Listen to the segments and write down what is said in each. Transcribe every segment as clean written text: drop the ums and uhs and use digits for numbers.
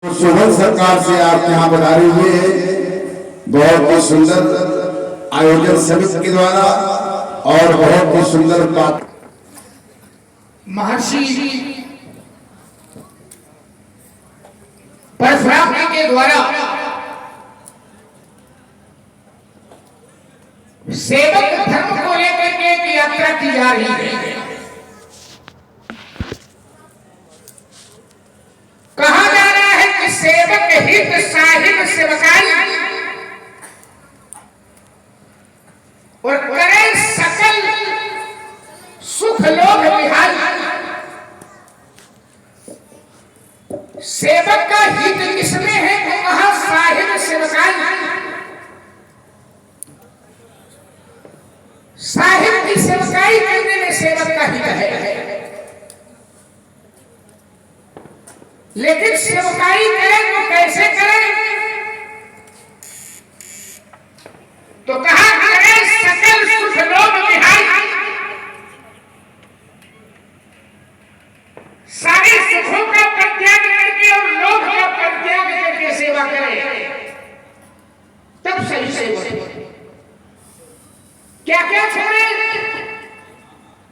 सोहन सरकार से आपके यहाँ पधारे हुए हैं। बहुत ही सुंदर आयोजन समिति के द्वारा और बहुत ही सुंदर बात। महर्षि परशुराम जी के द्वारा सेवक धर्म को लेकर के एक यात्रा की जा रही है। कहा जा रहा है कि सेवक हित साहिब सेवकाई और करे सकल सुख लोक विहारी। सेवक का हित किसमें है तो कहा साहिब सेवकाई। साहिब की सेवकाई करने में सेवक का हित है, लेकिन सेवकाई करें तो कैसे करें? तो कहा करें सकल सुख लोक विहारी। सारे सुखों का परित्याग करके और लोभ का परित्याग करके सेवा करें, तब सही सेवक। क्या क्या छोड़े?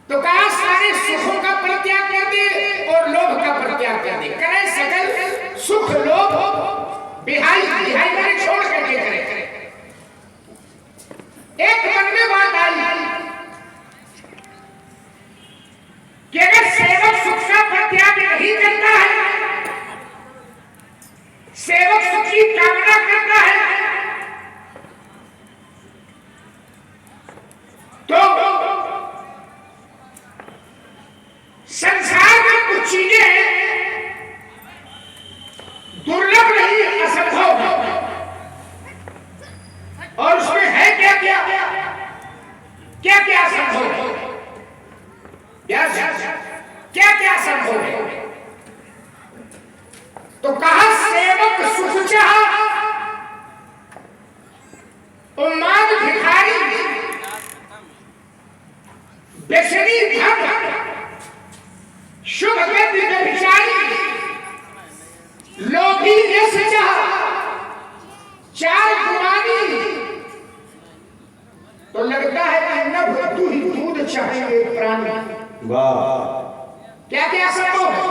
तो कहा सारे सुखों का परित्याग कर दे और लोभ का परित्याग कर दे। करें सकल सुख लोभ विहारी। विहारी माने छोड़ करके करें। एक मन में बात आई कि अगर सेवक सुख का परित्याग नहीं करता है, सेवक सुख की कामना करता है, तो संसार में कुछ चीजें दुर्लभ नहीं, असंभव है। और उसमें है क्या क्या क्या क्या संभव है? क्या क्या संभव है? तो कहा सेवक सुख चाह उन्माद भिखारी बेचनी धन शुभ गति व्यभिचारी लोभी यश चाह चार गुमानी। तो लगता है कि नभ तू ही दूध चाहेंगे प्राणी। वाह, क्या क्या संभव है?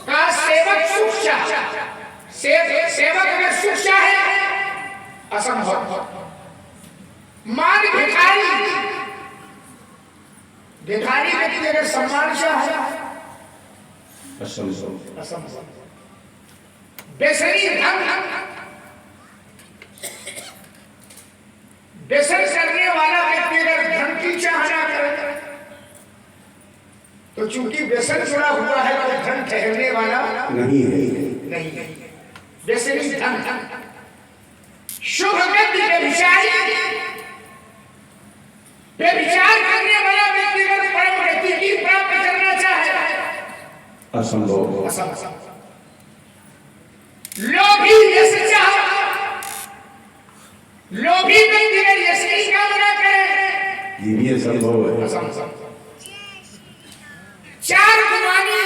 कहा सेवक सुख चाहे। सेवक अगर सुख चाहे असंभव। मान भिखारी, भिखारी व्यक्ति अगर सम्मान चाहे असंभव। बेसरी धन, बेसर करने वाला व्यक्ति अगर धन की चाहना करे तो चूंकि बेसन जुड़ा हुआ है तो धन ठहरने वाला नहीं है। नहीं। बेसरी धन शुभ गति व्यभिचारी, व्यभिचार करने वाला व्यक्ति अगर परम गति की प्राप्त करना चाहे असंभव। लोभी यश चाह, लोभी व्यक्ति अगर यश की कामना करे ये भी असंभव है। चार गुमानी,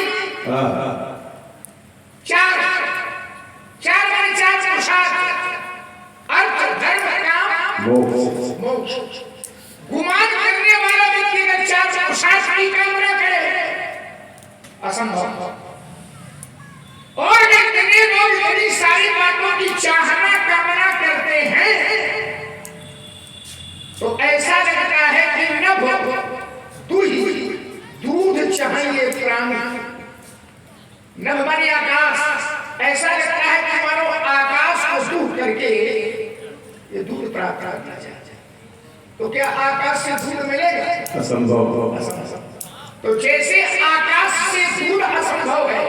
चार चार माने चार पुरुषार्थ, अर्थ धर्म काम मोक्ष। गुमान करने वाला व्यक्ति अगर चार पुरुषार्थ की कामना करे असंभव। और जितने लोग बड़ी सारी बातों की चाहना कामना करते हैं तो ऐसा लगता है कि नभ दूध चाहिए प्राण। नभ माने आकाश। ऐसा लगता है कि मानो आकाश को दूध करके ये दूध प्राप्त करना चाहिए। तो क्या आकाश से दूध मिलेगा? असंभव। तो जैसे आकाश से दूध असंभव है,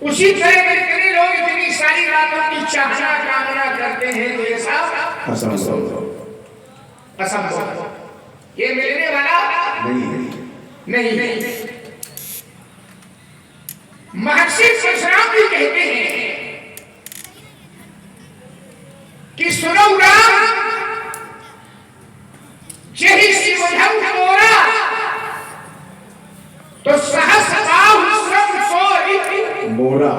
उसी तरह कितने लोग इतनी सारी बातों की चाहना कामना करते हैं तो ये सब असंभव। ये मिलने वाला नहीं। महर्षि परशुराम जी कहते हैं कि सुनो राम जही शिवधम मोरा तो सहस बाहु श्रम सोई मोरा।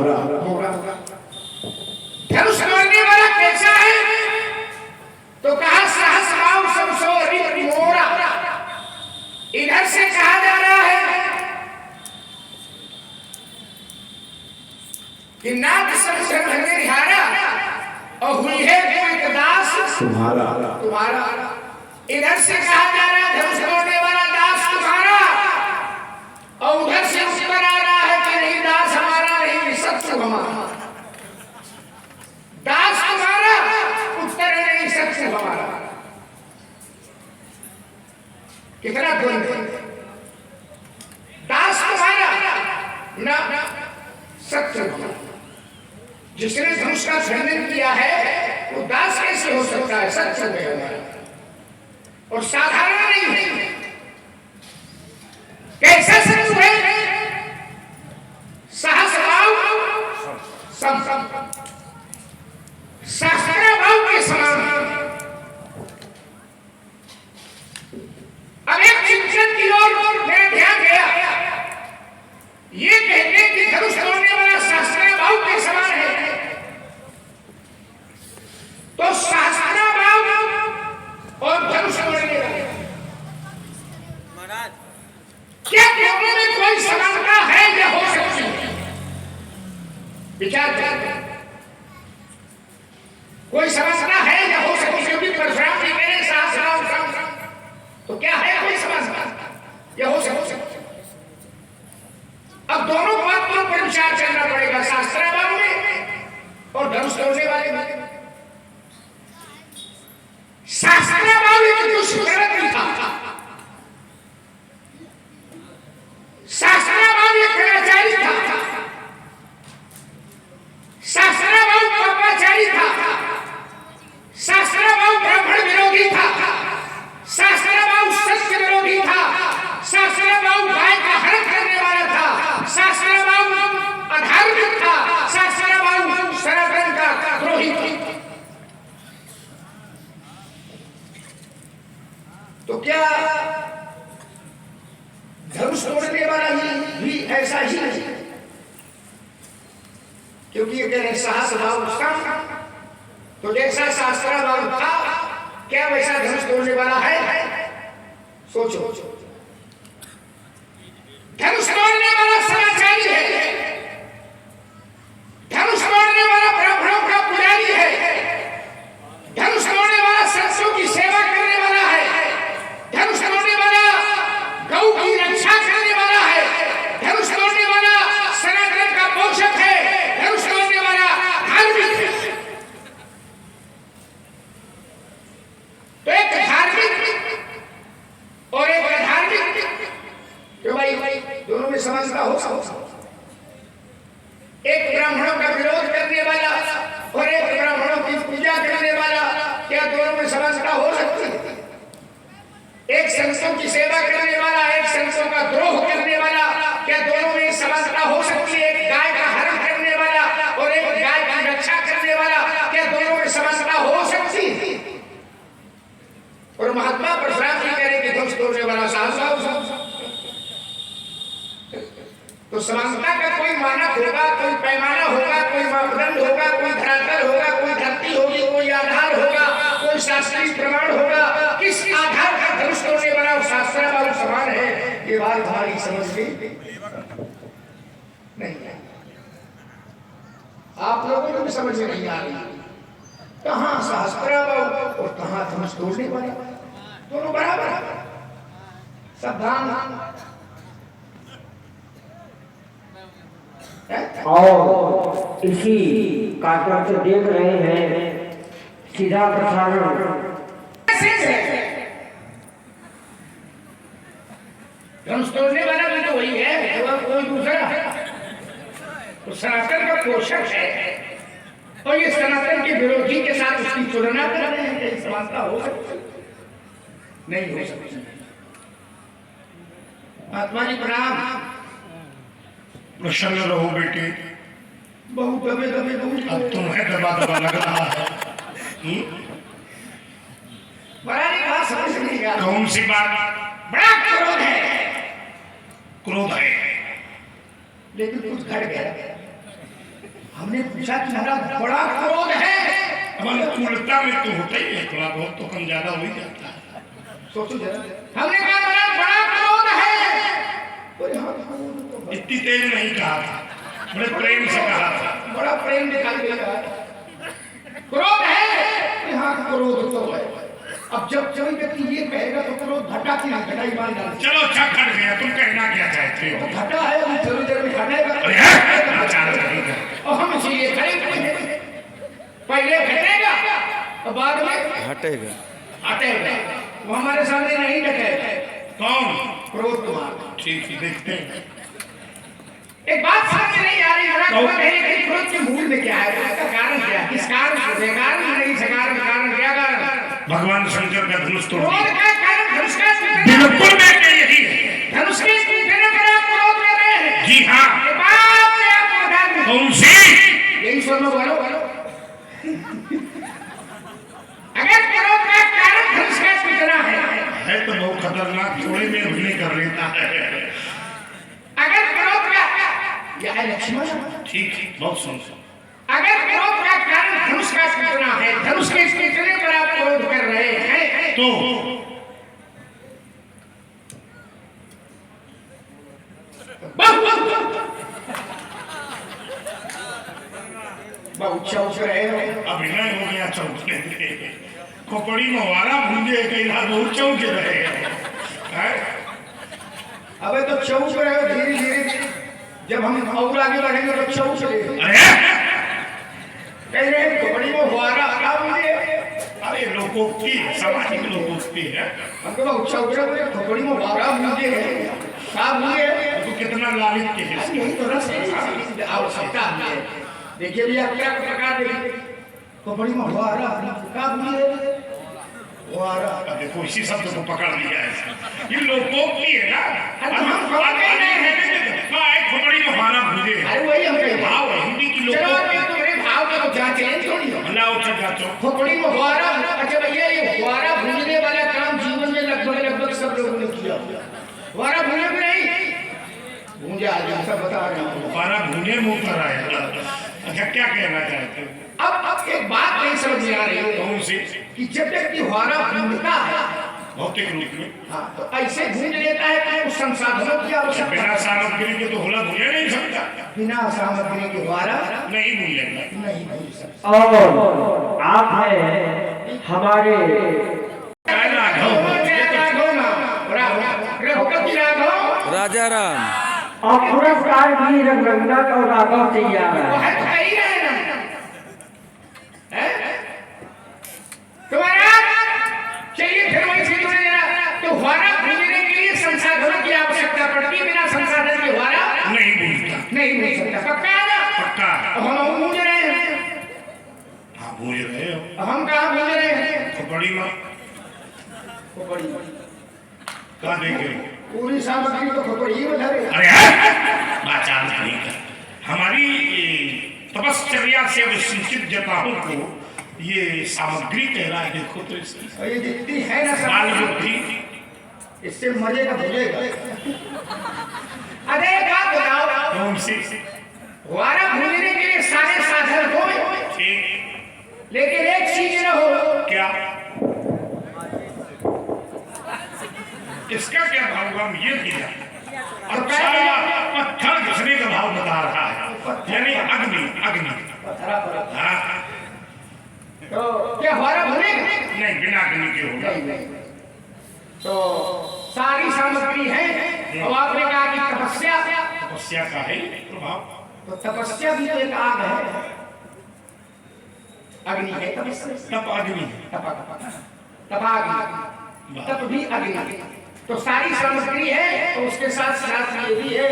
संचर हमें रिहारा और हुई है कोई दास तुम्हारा तुम्हारा। इधर से कहा जा रहा है धनुष तोड़ने वाला दास तुम्हारा, और उधर से उत्तर आ रहा है कि नहीं दास हमारा नहीं शत्रु हमारा। दास तुम्हारा, उत्तर है नहीं शत्रु हमारा। कितना द्वंद्व। दास तुम्हारा ना शत्रु हमारा। जिसने धनुष का छेदन किया है वो दास कैसे हो सकता है, शत्रु है हमारा। और साधारण नहीं है, कैसा शत्रु है, सहस्राव सहस्राव के समान। अब एक चिंतन की ओर मेरा ध्यान गया, ये कहते कि धनुष तोड़ने वाला सहस्राव के समान है, तो सहस्राव और धनुष तोड़ने वाले क्या दोनों में कोई समानता है या हो सकती है? विचार कर, कोई समानता है या हो सकती है? क्योंकि परशुराम जी मेरे सहस्राव, तो क्या है कोई समानता या हो सकती है? अब दोनों बातों पर विचार करना पड़ेगा, सहस्राव में और धनुष तोड़ने वाले में। सहस्राव में कुछ गलत नहीं था, सहस्राव एक कर्मचारी था, सहस्राव पापाचारी था, सहस्राव ब्राह्मण विरोधी था, सहस्राव सत्य विरोधी था, सहस्राव गाय का हरण करने वाला था, सहस्राव अधार्मिक था, सहस्राव सनातन का द्रोही था। तो क्या धनुष तोड़ने वाला भी ऐसा ही नहीं? क्योंकि ये कह रहे सहस्राव सम, तो जैसा सहस्राव था क्या वैसा धनुष तोड़ने वाला है? सोचो, धनुष तोड़ने वाला सदाचारी है, धनुष तोड़ने वाला ब्राह्मणों का पुजारी है, धनुष तोड़ने वाला संतों की सेवा करने वाला है, धनुष तोड़ने वाला गौ की रक्षा करने वाला है, धनुष तोड़ने वाला सनातन का पोषक है, धनुष तोड़ने वाला धार्मिक है। तो एक धार्मिक और एक अधार्मिक, तो भाई दोनों में समानता हो सकता। एक ब्राह्मणों का विरोध करने वाला और एक ब्राह्मणों की पूजा करने वाला, क्या दोनों में समानता हो सकती है? एक संतों की सेवा करने वाला, एक संतों का द्रोह करने वाला, क्या दोनों में समानता हो सकती है? एक गाय का हरण करने वाला और एक गाय की रक्षा करने वाला, क्या दोनों में समानता हो सकती है? और महात्मा परशुराम जी कह रहे कि धनुष तोड़ने वाला सहस्राव, तो समानता का कोई मानक होगा, कोई पैमाना होगा, कोई मापदंड होगा, कोई धरातल होगा, कोई धरती होगी, कोई आधार होगा, कोई शास्त्रीय प्रमाण होगा। किस आधार का धनुष तोड़ने वाला और सहस्राव समान है? ये बात हमारी समझ में नहीं है, आप लोगों को भी समझ में नहीं आ रही। कहाँ सहस्राव और कहाँ धनुष तोड़ने वाला, दोनों बराबर। सावधान। और इसी कार्यक्रम से देख रहे हैं सीधा प्रसारण। धनुष तोड़ने वाला भी तो वही है, कोई दूसरा तो सनातन का पोषक है, और ये सनातन के विरोधी के साथ उसकी तुलना कर रहे हैं। कहीं समानता हो सकती नहीं हो सकती। महात्मा जी प्रणाम। प्रसन्न रहो बेटे, बहुत दबे दबे अब तुम्हें दबा दबा लग रहा है। बड़ा नहीं बात समझ नहीं आ रहा। कौन सी बात? बड़ा क्रोध है। क्रोध है, लेकिन कुछ घट गया। हमने पूछा तुम्हारा बड़ा क्रोध है? अब अनुकूलता में तो होता ही है, थोड़ा बहुत तो कम ज्यादा हो ही जाता है। सोचो जरा। हमने कहा बड़ा क्रोध है। इतनी तेज नहीं कहा था, बड़े प्रेम से कहा था। बड़ा प्रेम दिखाई देगा। क्रोध है, यहाँ क्रोध तो है। अब जब कोई व्यक्ति ये कहेगा तो क्रोध घटा की नहीं घटाई मान डाल। चलो अच्छा खट गया, तुम कहना क्या चाहते हो? घटा है, हम जरूर जरूर घटेगा। और हम इसीलिए खड़े पहले घटेगा और बाद में हटेगा। हटेगा। वो हमारे सामने नहीं डटेगा। कौन? क्रोध तुम्हारा। ठीक है, देखते हैं। एक बात समझ नहीं आ रही जरा खबर है कि क्रोध के मूल में क्या है, इसका कारण क्या है, किस कारण से कारण नहीं से कारण क्या कारण? भगवान शंकर का धनुष तोड़ क्रोध दिया। का कारण धनुष का बिल्कुल मैं कह यही है। धनुष के टूटने पर आप क्रोध कर रहे हैं। जी हाँ। ये बात मैं आपको बता दूं। कौन सी? यही सुनो बोलो बोलो। अगर क्रोध का कारण धनुष का टूटना है तो बहुत खतरनाक, थोड़े में अभिनय कर लेता है। अगर क्रोध का यह है लक्ष्मण। ठीक है, बहुत सुन। अगर क्रोध का कारण धनुष का टूटना है, धनुष के टूटने पर आप क्रोध कर रहे हैं तो बहुत चौक रहे हो। अभिनय हो गया चौंकने में। खोपड़ी में वारा भूंजे कई रात बहुत चौंक रहे हैं। अबे तो चौक रहे हो धीरे धीरे, जब हम और आगे बढ़ेंगे तो चौक रहे। अरे कह रहे खोपड़ी में हुआरा हटा मुझे। अरे लोकोक्ति, सामाजिक लोकोक्ति है। हमको बहुत चौक रहे हो, खोपड़ी में हुआरा मुझे है साहब मुझे। तो कितना लालित के है। यही तो रस है, आवश्यकता है। देखिए भैया क्या प्रकार देखिए, खोपड़ी में हुआरा का मुझे हुआरा। देखो इसी शब्द को पकड़ लिया है। ये लोकोक्ति है ना। अरे हम कह रहे हैं खोपड़ी में वारा भूंजे। अरे वही हम कह भाव है, हिंदी की चलो लोकोक्ति। मैं तुम्हारे भाव को जांच लें थोड़ी। अल्लाह उठा जाचो। खोपड़ी में हुआरा। अच्छा भैया ये हुआरा भूंजने वाला काम जीवन में लगभग सब लोगों ने किया। हुआरा भूंजे भी नहीं भूंजा आदमी सब बता रहे हैं। वारा भूंजे मुंह पर आया। अच्छा क्या कहना चाहते हो? अब एक बात नहीं समझ में आ रही है कौन सी? कि जब व्यक्ति हुआरा भूंजता है भौतिक रूप में। हाँ तो ऐसे भूंज लेता है कि उस संसाधनों की आवश्यकता बिना सामग्री के तो होला भूले नहीं सकता। बिना सामग्री के हुआरा नहीं भूलेगा। नहीं भूज सकता। और आप हैं हमारे राजा राम। और पुरस्कार भी रघुनंदन और राघव से ही आ रहा है। चलिए फिर वही से जुड़े जरा। तो हुआरा भूजने के लिए संसाधनों की आवश्यकता पड़ती है, बिना संसाधन के हुआरा नहीं भूलता। नहीं भूज सकता। पक्का है ना? पक्का। अब हम भूज रहे हैं। हाँ भूल रहे हो। अब हम कहाँ भूज रहे हैं? खोपड़ी में खोपड़ी। कहाँ देखे? पूरी सामग्री तो खोपड़ी में धरे। अरे बाचार नहीं कर। हमारी तपश्चर्या से विसंचित जताओं को ये सामग्री कह रहा है। देखो तो इसकी और ये जितनी है ना बाल सब बुद्धि। इससे मजे का भूलेगा। अरे एक बात बताओ, कौन सी? हुआरा भूजने के लिए सारे साधन हो, ठीक। लेकिन एक चीज न हो। क्या? इसका क्या भाव हुआ? ये किया। अच्छा पत्थर घसने का भाव बता रहा है, यानी अग्नि। अग्नि हाँ। तो क्या हुआरा भूलेगा? नहीं, बिना अग्नि के होगा। तो सारी सामग्री है। और आपने कहा कि तपस्या। तपस्या का है प्रभाव। तो तपस्या भी तो एक आग है, अग्नि है तपस्या। तप अग्नि। तपाग्नि, तप भी अग्नि। तो सारी सामग्री है, तो उसके साथ साथ ये भी है।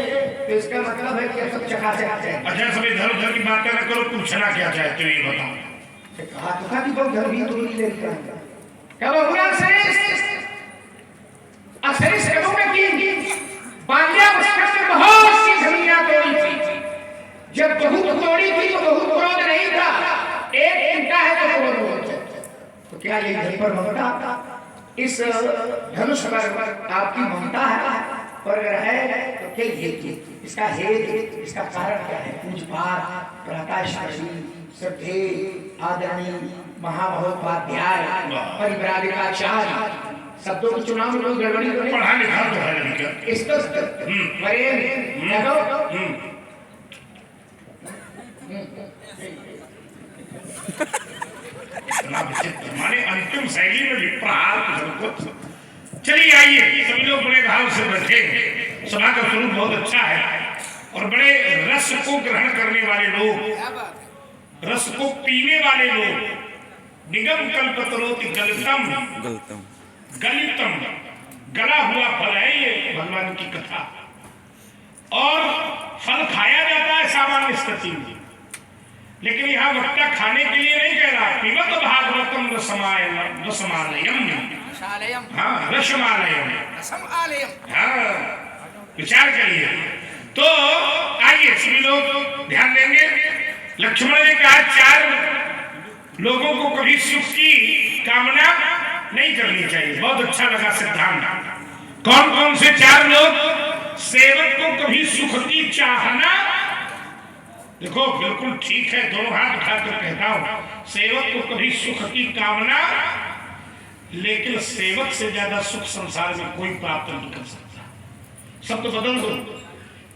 तो इसका मतलब है कि सब चकाचक है। अच्छा सब इधर उधर की बातें न करो, पूछना क्या चाहते हो ये बताओ। कहा तो था कि बहुत घर भी तो नहीं लेता है। कब हुआ श्रेष्ठ अश्रेष्ठ कबों में की बाल्यावस्था में बहुत सी धनिया तोड़ी थी। जब बहुत तोड़ी थी तो बहुत क्रोध नहीं था। एक टूटा है तो क्रोध होता। तो क्या ये घर पर ममता? इस धनुष पर आपकी ममता है? और अगर है तो क्या हेतु? इसका हेतु, इसका कारण क्या है? पूजपाठ, प्रातःस्मरणीय, श्रद्धे, आदरणीय, महामहोपाध्याय, परिव्राजकाचार्य। शब्दों के चुनाव में कोई गड़बड़ी तो नहीं? पढ़ा लिखा तो है लड़का। इसको वरेण्य इतना विचित्र, माने अंतिम शैली में भी प्रहार कुछ। चलिए आइए, सभी लोग बड़े भाव से बैठे। सभा का स्वरूप बहुत अच्छा है और बड़े रस को ग्रहण करने वाले लोग, रस को पीने वाले लोग, निगम कल्पतरोति गलितम गलितम, गला हुआ फल है ये भगवान की कथा। और फल खाया जाता है सामान्य स्थिति में, लेकिन यहाँ वक्ता खाने के लिए नहीं कह रहा। पिबत भागवतम रसमालयम, हाँ रसमालयम, हाँ विचार करिए। तो आइए सभी लोग ध्यान देंगे। लक्ष्मण ने कहा 4 लोगों को कभी सुख की कामना नहीं करनी चाहिए। बहुत अच्छा लगा सिद्धांत। कौन कौन से 4 लोग? सेवक को कभी सुख की चाहना, देखो बिल्कुल ठीक है, दोनों हाथ उठाकर कहता हूं, सेवक को कभी सुख की कामना, लेकिन सेवक से ज्यादा सुख संसार में कोई प्राप्त नहीं कर सकता। सब तो बदल दो,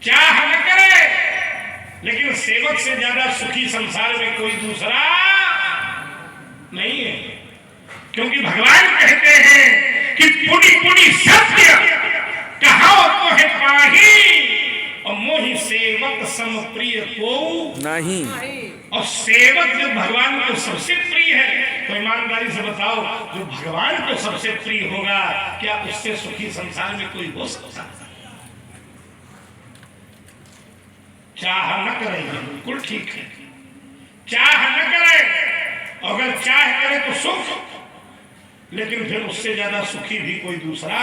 चाह न करे, लेकिन सेवक से ज्यादा सुखी संसार में कोई दूसरा नहीं है। क्योंकि भगवान कहते हैं कि पुनि पुनि सत्य कहाओ तो है पाही, और मोहि सेवक सम प्रिय को नहीं। और सेवक जब भगवान को सबसे प्रिय है, तो ईमानदारी से बताओ, जो भगवान को सबसे प्रिय होगा, क्या उससे सुखी संसार में कोई हो सकता है? चाह न करे, बिल्कुल ठीक है, चाह न करे। अगर चाह करे तो सुख, लेकिन फिर उससे ज्यादा सुखी भी कोई दूसरा,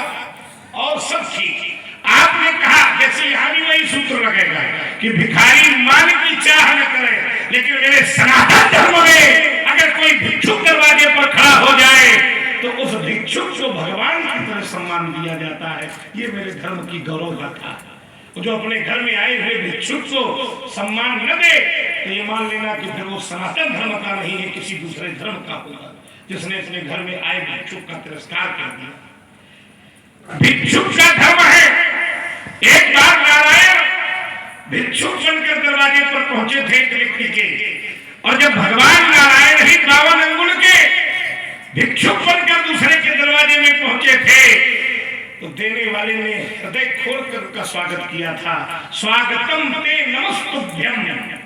और सब ठीक। आपने कहा जैसे यहां भी वही सूत्र लगेगा कि भिखारी मान की चाह न करे, लेकिन मेरे सनातन धर्म में अगर कोई भिक्षुक दरवाजे पर खड़ा हो जाए तो उस भिक्षुक को भगवान की तरह सम्मान दिया जाता है। ये मेरे धर्म की गौरव गाथा है। जो अपने घर में आए हुए भिक्षुक को सम्मान न दे, तो ये मान लेना कि फिर वो सनातन धर्म का नहीं है, किसी दूसरे धर्म का होगा, जिसने अपने घर में आए भिक्षुक का तिरस्कार कर दिया। भिक्षुक का धर्म है। एक बार नारायण भिक्षुक बनकर दरवाजे पर पहुंचे थे एक व्यक्ति के, और जब भगवान नारायण ही 52 अंगुल के भिक्षुक बनकर दूसरे के दरवाजे में पहुंचे थे, तो देने वाले ने हृदय खोलकर उनका स्वागत किया था। स्वागतम ते नमस्तुभ्यम,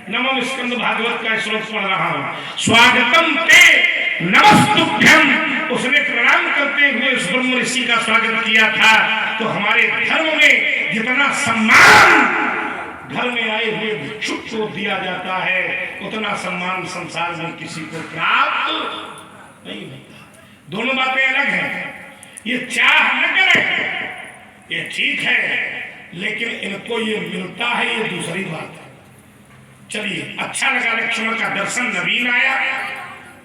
नमः स्कंद भागवत का श्लोक पढ़ रहा हूं। स्वागतम ते नमस्तुभ्यम, उसने प्रणाम करते हुए उस ब्रह्म ऋषि का स्वागत किया था। तो हमारे धर्म में जितना सम्मान घर में आए हुए भिक्षुक को दिया जाता है, उतना सम्मान संसार में किसी को प्राप्त नहीं होता। दोनों बातें अलग हैं। ये चाह न करे, ये ठीक है, लेकिन इनको ये मिलता है, ये दूसरी बात है। चलिए, अच्छा लगा लक्ष्मण का दर्शन, नवीन आया,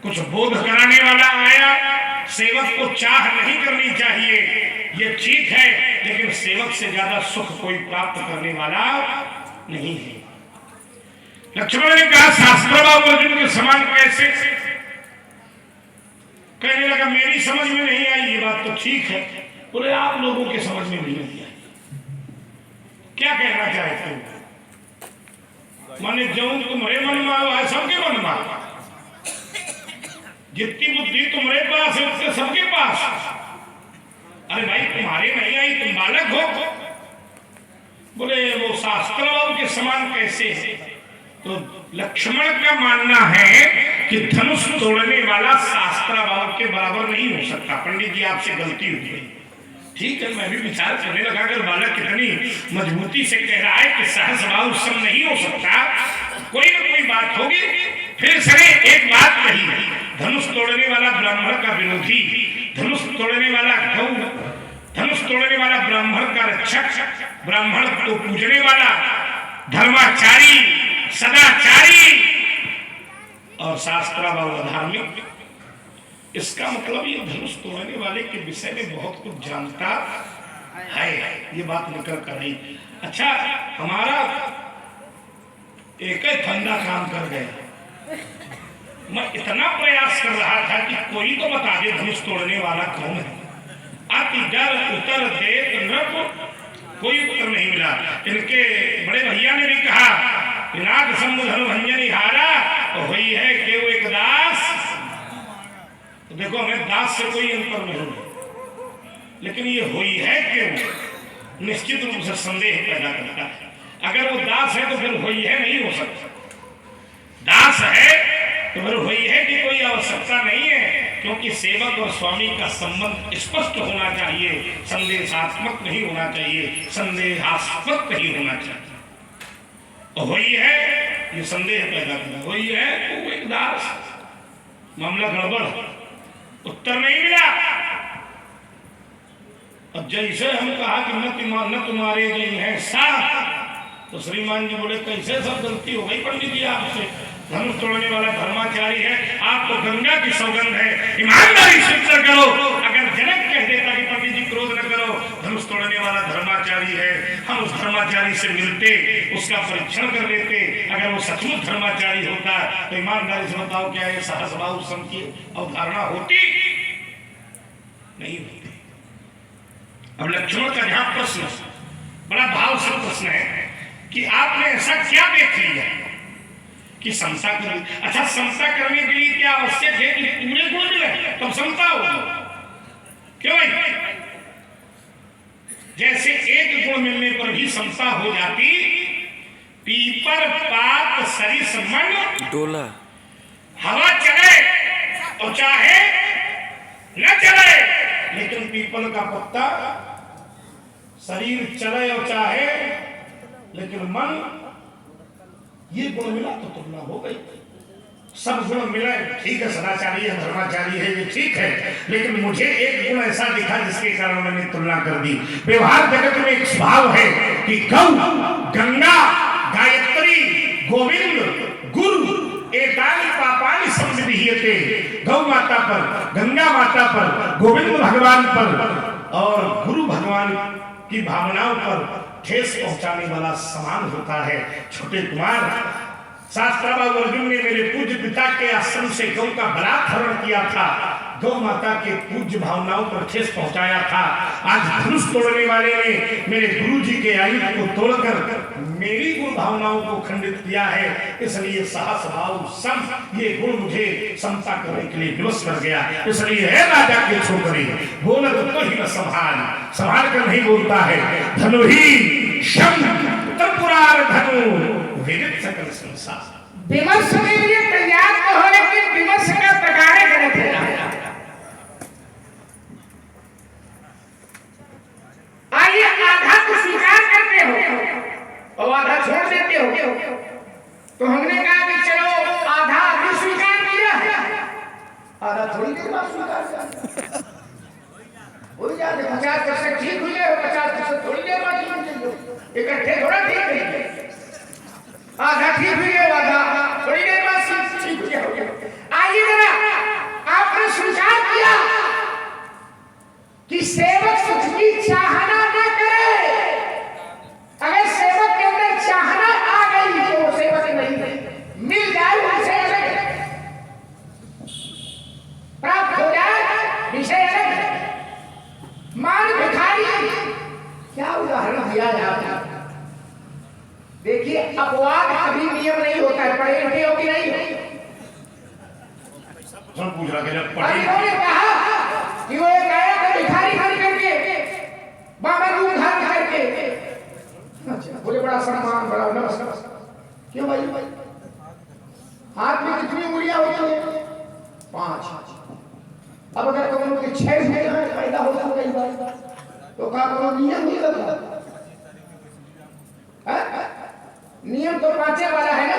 कुछ बोध कराने वाला आया। सेवक को चाह नहीं करनी चाहिए, ये ठीक है, लेकिन सेवक से ज्यादा सुख कोई प्राप्त करने वाला नहीं है। लक्ष्मण ने कहा शास्त्र अर्जुन के समान कैसे? कहने लगा मेरी समझ में नहीं आई ये बात, तो ठीक है। बोले आप लोगों के समझ में नहीं आई, क्या कहना चाहते हो? माने जो तुम्हारे मन में है सबके मन में, जितनी बुद्धि तुम्हारे पास है उससे सबके पास। अरे भाई तुम्हारे नहीं आई, तुम बालक हो। बोले वो शास्त्र के समान कैसे है? तो लक्ष्मण का मानना है कि धनुष तोड़ने वाला शास्त्राभाव के बराबर नहीं हो सकता। पंडित जी आपसे गलती हुई है, ठीक है। मैं भी विचार करने लगा, अगर बालक कितनी मजबूती से कह रहा है कि सहस्रभाव सम नहीं हो सकता, कोई ना कोई बात होगी। फिर सरे एक बात कही, धनुष तोड़ने वाला ब्राह्मण का विरोधी, धनुष तोड़ने वाला गौ, धनुष तोड़ने वाला ब्राह्मण का रक्षक, ब्राह्मण को पूजने वाला, धर्माचारी, सदाचारी और शास्त्राभाव धार्मिक। इसका मतलब ये धनुष तोड़ने वाले के विषय में बहुत कुछ जानता है, ये बात निकल कर रही। अच्छा, हमारा एक ही फंदा काम कर गया। मैं इतना प्रयास कर रहा था कि कोई तो बता दे धनुष तोड़ने वाला कौन है। अति डर उत्तर दे नृप, कोई उत्तर नहीं मिला। इनके बड़े भैया ने भी कहा, विनाद संबुधन भंजन हारा, तो हुई है केव एक दास तो देखो हमें दास से कोई अंतर नहीं, लेकिन ये हुई है क्यों निश्चित रूप से संदेह पैदा करता है। अगर वो दास है तो फिर हुई है नहीं हो सकता, दास है तो फिर हुई है कि कोई आवश्यकता नहीं है, क्योंकि सेवक और स्वामी का संबंध स्पष्ट होना चाहिए, संदेशात्मक नहीं होना चाहिए, संदेहास्पद नहीं होना चाहिए। तो हुई है ये संदेह पैदा करना, हुई है तो एक दास, मामला गड़बड़, उत्तर नहीं मिला। अब जैसे हम कहा कि न तुम्हारे गई है साथ, तो श्रीमान जी बोले कैसे सब गलती हो गई पंडित जी आपसे, धनुष तोड़ने वाला धर्माचारी है, आपको गंगा की सौगंध है, ईमानदारी से उत्तर करो। अगर जनक कह देता कि पंडित जी क्रोध न करो, धनुष तोड़ने वाला धर्माचारी है, हम उस धर्माचारी से मिलते, उसका परीक्षण कर लेते, अगर वो सचमुच धर्माचारी होता तो ईमानदारी से बताओ क्या ये सहस्रभाव सम की अवधारणा होती? नहीं होती। अब लक्ष्मण का जहां प्रश्न बड़ा भाव से प्रश्न है कि आपने ऐसा क्या देख लिया कि समता कर, अच्छा समता करने के लिए क्या आवश्यक है कि पूरे गुण मिले तब समता होगी? क्यों भाई? जैसे एक गुण मिलने पर भी समता हो जाती, पीपर पात सरिस मन डोला, हवा चले और चाहे न चले, लेकिन पीपल का पत्ता शरीर चले और चाहे, लेकिन मन, ये गुण मिला तो तुलना हो गई। सब गुण मिले, ठीक है, सदाचारी है, धर्माचारी है, ये ठीक है, लेकिन मुझे एक गुण ऐसा दिखा जिसके कारण मैंने तुलना कर दी। व्यवहार जगत में एक स्वभाव है कि गौ, गंगा, गायत्री, गोविंद, गुरु एतानि पापानि संविधीयते। गौ माता पर, गंगा माता पर, गोविंद भगवान पर और गुरु भगवान की भावनाओं पर ठेस पहुंचाने वाला समान होता है। छोटे कुमार, शास्त्राबाहु अर्जुन ने मेरे पूज्य पिता के आश्रम से गौ का बलात्कार किया था, गौ माता के पूज्य भावनाओं पर ठेस पहुंचाया था। आज धनुष तोड़ने वाले ने मेरे गुरु जी के आयुध को तोड़कर मेरी गुण भावनाओं को खंडित किया है, इसलिए साहस भाव सम, ये गुण मुझे समता करने के लिए विवश कर गया। इसलिए है राजा के छोकरे, बोलत तो ही न संभाल कर नहीं बोलता है। धनु ही शम त्रिपुरार धनु विदित सकल संसार। विमर्श के लिए तैयार तो हो, लेकिन विमर्श का प्रकार गलत है। आइए, आधा को स्वीकार करते हो और आधा छोड़ देते हो, तो हमने कहा कि चलो आधा भी स्वीकार किया, आधा थोड़ी देर बाद स्वीकार किया, हो जाए 50% ठीक हो जाए, 50% थोड़ी देर बाद ठीक हो जाए, इकट्ठे थोड़ा ठीक करेंगे, आधा ठीक हुई है, आधा थोड़ी देर बाद ठीक हो जाए। आइए जरा, आपने स्वीकार किया कि सेवक सुख की चाहना न करे। अगर सेवक के अंदर चाहना आ गई तो वो सेवक नहीं, मिल जाए विषय अलग, प्राप्त हो जाए विषय अलग। मान भिखारी, क्या उदाहरण दिया जाता है? देखिए, अपवाद कभी नियम नहीं होता है, पढ़े लिखे हो कि नहीं? सब पूछ रहा है, कहा कि वो एक आया था भिखारी खड़ी करके, बाबा रूप धारण करके, अच्छा बोले बड़ा सम्मान, बड़ा नमस्कार। क्यों भाई? हाथ में कितनी उंगलियां होती है? 5। अब अगर कौन के 6 पैदा होता कई बार, तो का कोई नियम नहीं लगता? नियम तो 5 वाला है ना,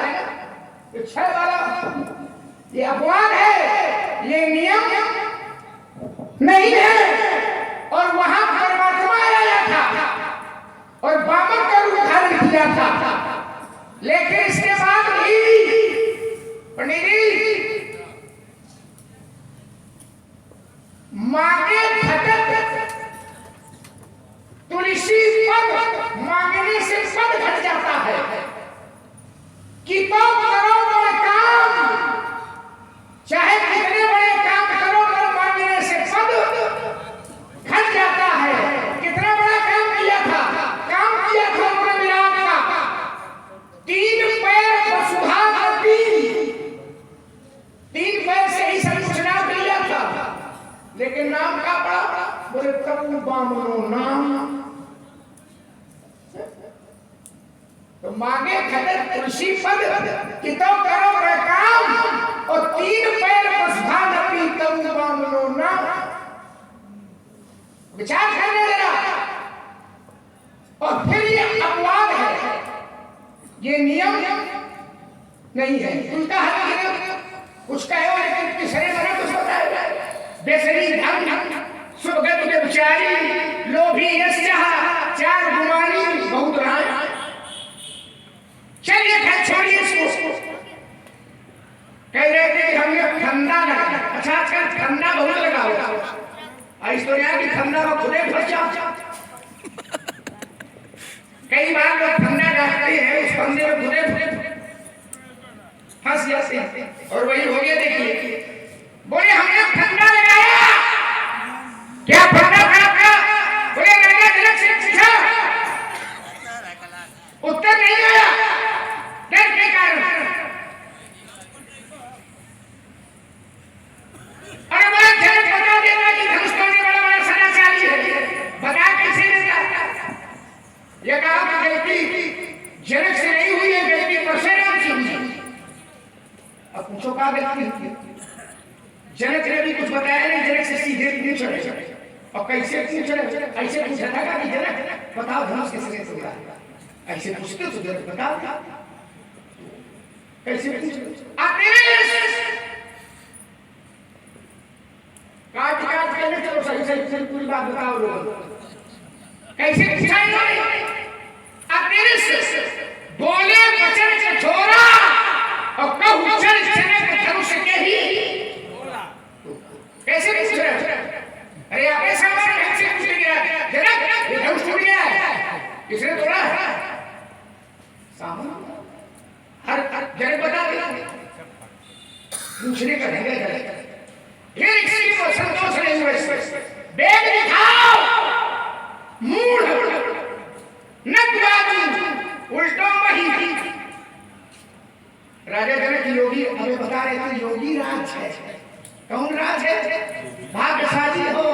6 वाला ये अपवाद है, ये नियम नहीं है। और वहां परमात्मा आया था और बामन का रूप धारण किया था, लेकिन इसके बाद भी पंडित जी मांगे घटक तुलसी पद मांगने से पद घट जाता है कि तो करो बड़े काम, चाहे कितने बड़े काम करो तो मांगने से पद घट जाता है। कितना बड़ा काम किया था? काम किया था अपने विराट का, 3 पैर वसुधा का 3 पैर से ही सब कुछ नाम लिया था। लेकिन नाम का पड़ा, बोले तब बामनो नाम। तो मांगे खतर तुलसी पद कि तो करो रे काम, और 3 पैर बसभा नपी तब बामनो नाम। विचार करने देना। और फिर ये अपवाद है, ये नियम नहीं है, उनका है कुछ कहो लेकिन किसने मना कुछ बताया। बेसरी धन सुगत व्यभिचारी लोभी यस्यः 4 गुमानी बहुत राय। चलिए खैर छोड़िए इसको। कह रहे थे कि हमने फंदा लगा। अच्छा आजकल फंदा बहुत लगा हुआ। इस तो यहाँ की फंदा को खुदे फंस जाओ। कई बार लोग फंदा डालते हैं, उस फंदे में खुदे फंस जाते हैं। और वही हो गया। देखिए बोले हमने फंदा लगाया। क्या फंदा था? बोले राजा जनक से पूछा, उत्तर नहीं आया। डर के कारण। अरे बोले जनक बता देता कि धनुष तोड़ने वाला बड़ा सदाचारी है। बता कैसे देता? ये कहा कि गलती जनक से नहीं हुई है, गलती परशुराम से हुई। अब पूछो कहा गलती? जनक ने भी कुछ बताया नहीं, जनक से सीधे क्यों चढ़े? और कैसे क्यों चढ़े? ऐसे पूछा था कि जनक बताओ धनुष किसने तोड़ा? ऐसे पूछते तो जनक बताओ कैसे पूछते? आप काट काट के चलो सही सही पूरी बात बताओ लोग। कैसे पूछा इन्होंने? अब तेरे से बोले वचन से छोड़ा और कहूं चल जनक धनुष के ही। कैसे पूछ रहे हो? अरे आप ऐसा मारे कैसे पूछ गया जनक ये धनुष टूट गया है, किसने तोड़ा है? सामने हर जनक बता दिया। पूछने का ढंग है। फिर किसी को संतोष नहीं हुआ। बेग दिखाओ मूढ़ नटवादू उल्टो वही। राजा जनक योगी हमें बता रहे थे योगी राज है। कौन राज है? भाग्यशाली हो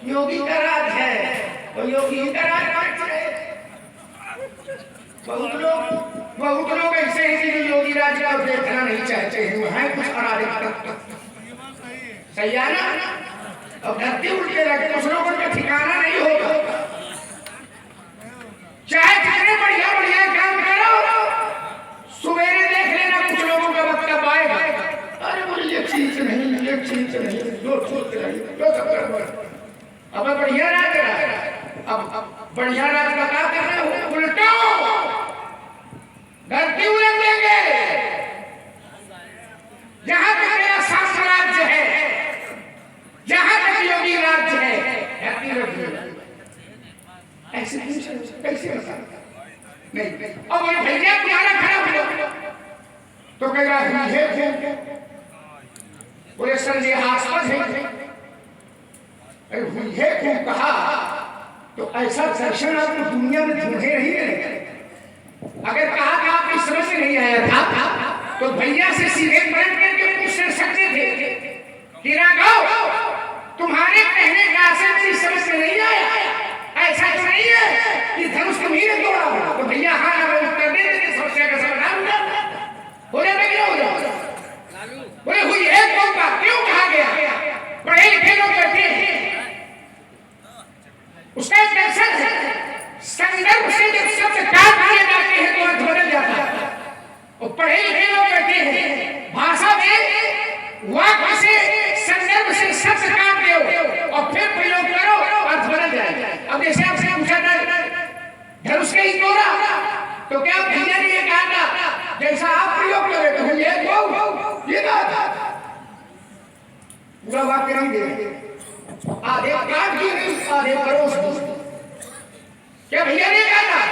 योगी का राज है। और योगी का राज है। बहुत लोग ऐसे हैं जो योगी राज का देखना नहीं चाहते हैं, कुछ अराजकता। सही है ना? अब धरती उल्टे रखे कुछ लोगों का ठिकाना नहीं होगा। चाहे कितने बढ़िया बढ़िया काम करो, सवेरे देख लेना कुछ लोगों का वक्त आएगा। अरे बोले ये चीज नहीं, ये चीज नहीं, जो सोचते रहिए जो सब। अब बढ़िया राज रहा। अब बढ़िया राज का क्या कर रहे हो? उल्टा धरती उलट देंगे। जहां तक मेरा साम्राज्य है, जहां तक योगी राज्य है, धरती उलट देंगे। ऐसे कैसे बता नहीं? अब बोले भैया तुम्हारा खराब हुआ तो कह रहा है बोले संदेहास्पद है। अरे हुई है क्यों कहा? तो ऐसा दर्शन आपको दुनिया में ढूंढे नहीं मिलेगा। अगर कहा था आपकी समझ में नहीं आया था तो भैया से सीधे पलट करके पूछ सकते थे कि राघव तुम्हारे कहने का असर मेरी समझ में नहीं आया। ऐसा तो नहीं है कि धनुष तुम्ही ने तोड़ा होगा। तो भैया हाँ उत्तर दे देते, समस्या का समाधान हो जाता क्या हो जाता? बोले हुई है कौन बात? क्यों कहा गया? पढ़े लिखे लोग कहते हैं उसका एक दर्शन है। संदर्भ से जब शब्द काट दिए जाते हैं तो अर्थ बदल जाता है। और पढ़े लिखे लोग कहते हैं भाषा में वाक्य से संदर्भ से शब्द काट दो और फिर प्रयोग करो, अर्थ बदल जाएगा। अब जैसे आपसे पूछा था धनुष के ही तोड़ा, तो क्या भैया ने ये कहा था जैसा आप प्रयोग करे तो ये कहा था? पूरा वाक्य नहीं दे, आधे काट दिए आधे परोस दिए। क्या भैया ने कहा था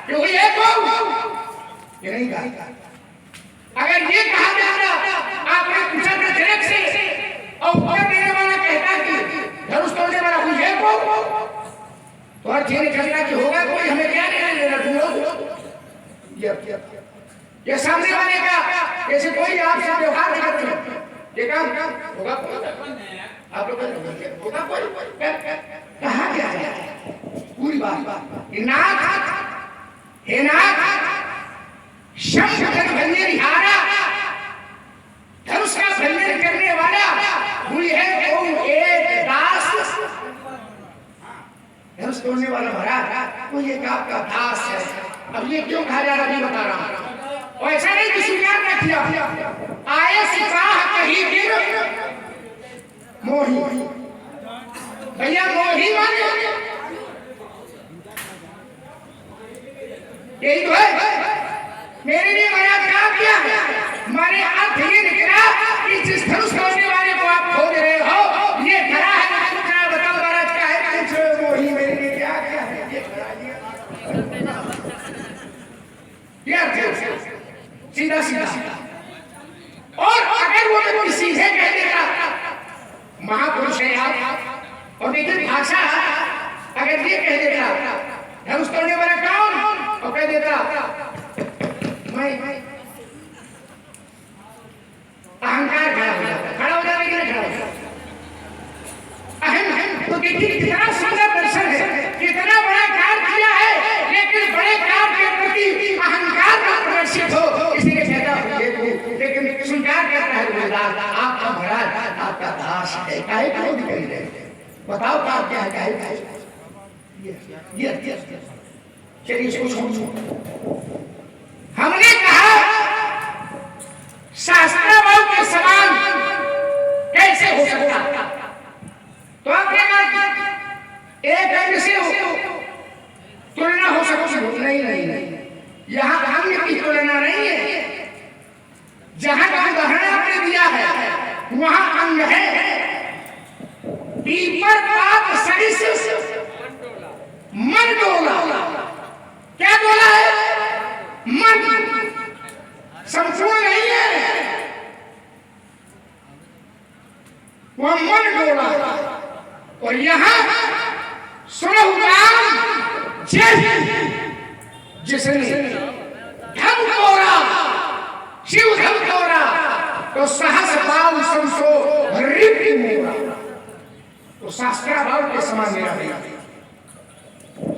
क्योंकि ये नहीं कहा। अगर ये कहा जाता आपने पूछा था जनक से और उत्तर देने वाला कहता कि धनुष तोड़ने वाला हुई है तो हर चीज निकलना कि होगा कोई, हमें क्या लेना देना? ये सामने वाले का जैसे कोई आपसे व्यवहार करते ये काम होगा आप लोग होगा कोई कहा क्या है पूरी बात नाथ हे नाथ शंख भंजन हारा धनुष का भंजन करने वाला हुई है कौन एक दास धनुष तोड़ने वाला महाराज वो ये आपका दास है। अब ये क्यों कहा जा रहा है बता रहा हूं। और ऐसा नहीं कि स्वीकार न किया आए सिपाह कहीं गिर मोही भैया मोही माने यही तो है मेरे लिए महाराज काम किया हमारे अर्थ ये निकला कि जिस धनुष तोड़ने वाले को आप खोज रहे हो ये खड़ा है बताओ महाराज क्या है कुछ मोही मेरे लिए क्या क्या है ये खड़ा ये सीधा सीधा और अगर वो व्यक्ति सीधे कह देता महापुरुष है आप और लेकिन भाषा अगर ये कह देता धनुष तोड़ने वाला कौन और कह देता मैं अहंकार खड़ा हो जाता कि नहीं खड़ा हो जाता अहम तो देखिए कितना सुंदर दर्शन है कितना बड़ा कार्य किया है लेकिन बड़े कार्य के प्रति अहंकार का प्रदर्शित हो इसलिए कहता हूं लेकिन स्वीकार करता है गुरुदास आपका महाराज आपका दास है काहे क्रोध कर रहे बताओ काम क्या है काहे ये चलिए इसको छोड़ हमने कहा शास्त्राभाव के समान कैसे हो सकता तो आपने कहा एक अंग से तुलना हो सकती नहीं यहाँ अंग की तुलना नहीं है जहां का उदाहरण आपने दिया है वहां अंग है पीपर पात सरिस मन डोला क्या बोला है मन संपूर्ण नहीं है वह मन डोला और यहाँ सुनो जिसने धम तोड़ा शिव धम तोड़ा तो सहस भाव संसो रिपि मोरा तो शास्त्राभाव के समान मेरा नहीं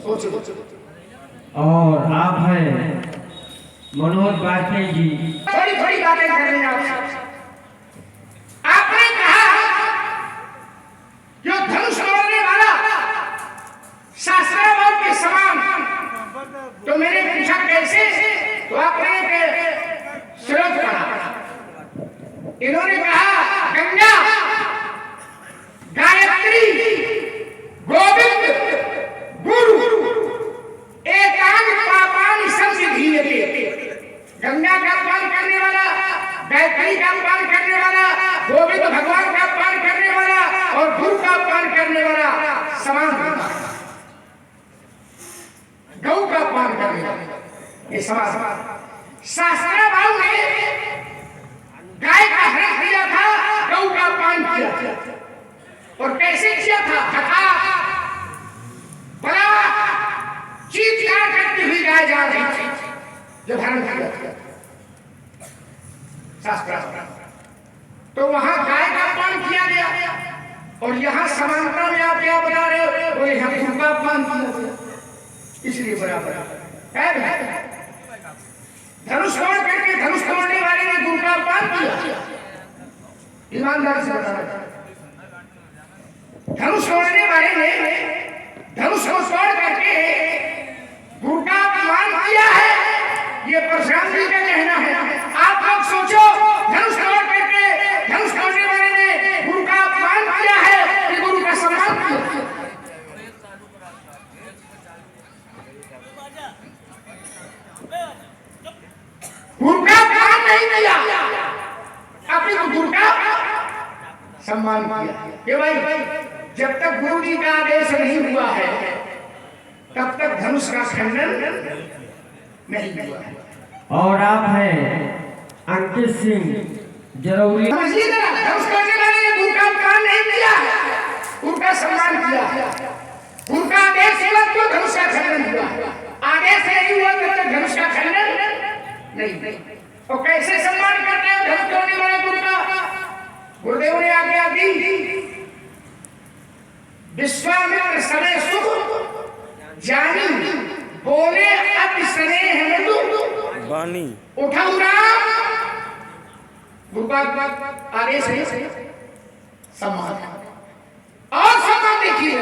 सोचो और आप हैं मनोहर वाजपेयी जी थोड़ी थोड़ी बातें कर रहे हैं आपने कहा जो धनुष तोड़ने वाला शास्त्राभाव के समान तो मैंने पूछा कैसे तो आपने स्रोत कहा इन्होंने कहा गंगा गायत्री गोविंद गुरु एकांग पापानि संसिद्धीयते गंगा का पान करने वाला गायत्री का पान करने वाला गोविंद भगवान का पान करने वाला और गुरु का पान करने वाला समान होता है गौ का पान करने वाला ये समान शास्त्राभाव ने गाय का हरण किया था गौ का पान किया था और कैसे किया था कथा बड़ा चीत्कार करती हुई गाय जा रही थी जब हरण किया था शास्त्र तो वहां गाय का पान किया गया और यहाँ समानता में आप क्या बता रहे हो वो यहाँ गुरु का पान किया गया इसलिए बराबर है धनुष तोड़ करके धनुष तोड़ने वाले ने गुरु का पान किया ईमानदारी से बता रहे धनुष तोड़ने वाले ने धनुष को तोड़ करके गुरु का अपमान किया है ये परशुराम जी का कहना है आप लोग सोचो धनुष तोड़ करके धनुष तोड़ने वाले ने गुरु का अपमान किया है कि गुरु का सम्मान किया गुरु का अपमान नहीं किया अपने गुरु का सम्मान किया कि भाई जब तक गुरु जी का आदेश नहीं हुआ है तब तक धनुष का खंडन नहीं हुआ है और आप हैं अंकित सिंह जरौली धनुष करने वाले ने गुरु का अपमान नहीं किया गुरु का सम्मान किया गुरु का आदेश हुआ तो धनुष का खंडन हुआ आदेश नहीं हुआ तब तक धनुष का खंडन नहीं और कैसे सम्मान करते हैं धनुष करने वाले गुरु का विश्वामित्र समय सुख जानी बोले अति स्नेह मृदु वाणी उठाऊ राम गुरु का आदेश है सम्मान और सम्मान देखिए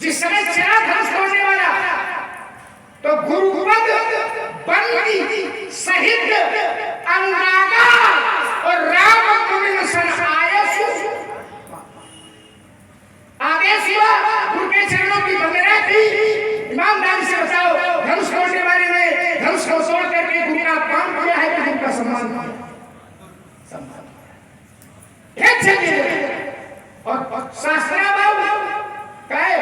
जिस समय चला धनुष तोड़ने वाला तो गुरुपद बंदी सहित अनुरागा और राम गोविंद सन आयसु आदेश हुआ गुरु के चरणों की वंदना की ईमानदारी से बताओ धनुष तोड़ने वाले ने धनुष को तोड़ करके गुरु का अपमान किया है कि गुरु का सम्मान किया और शास्त्रा बाबू कहे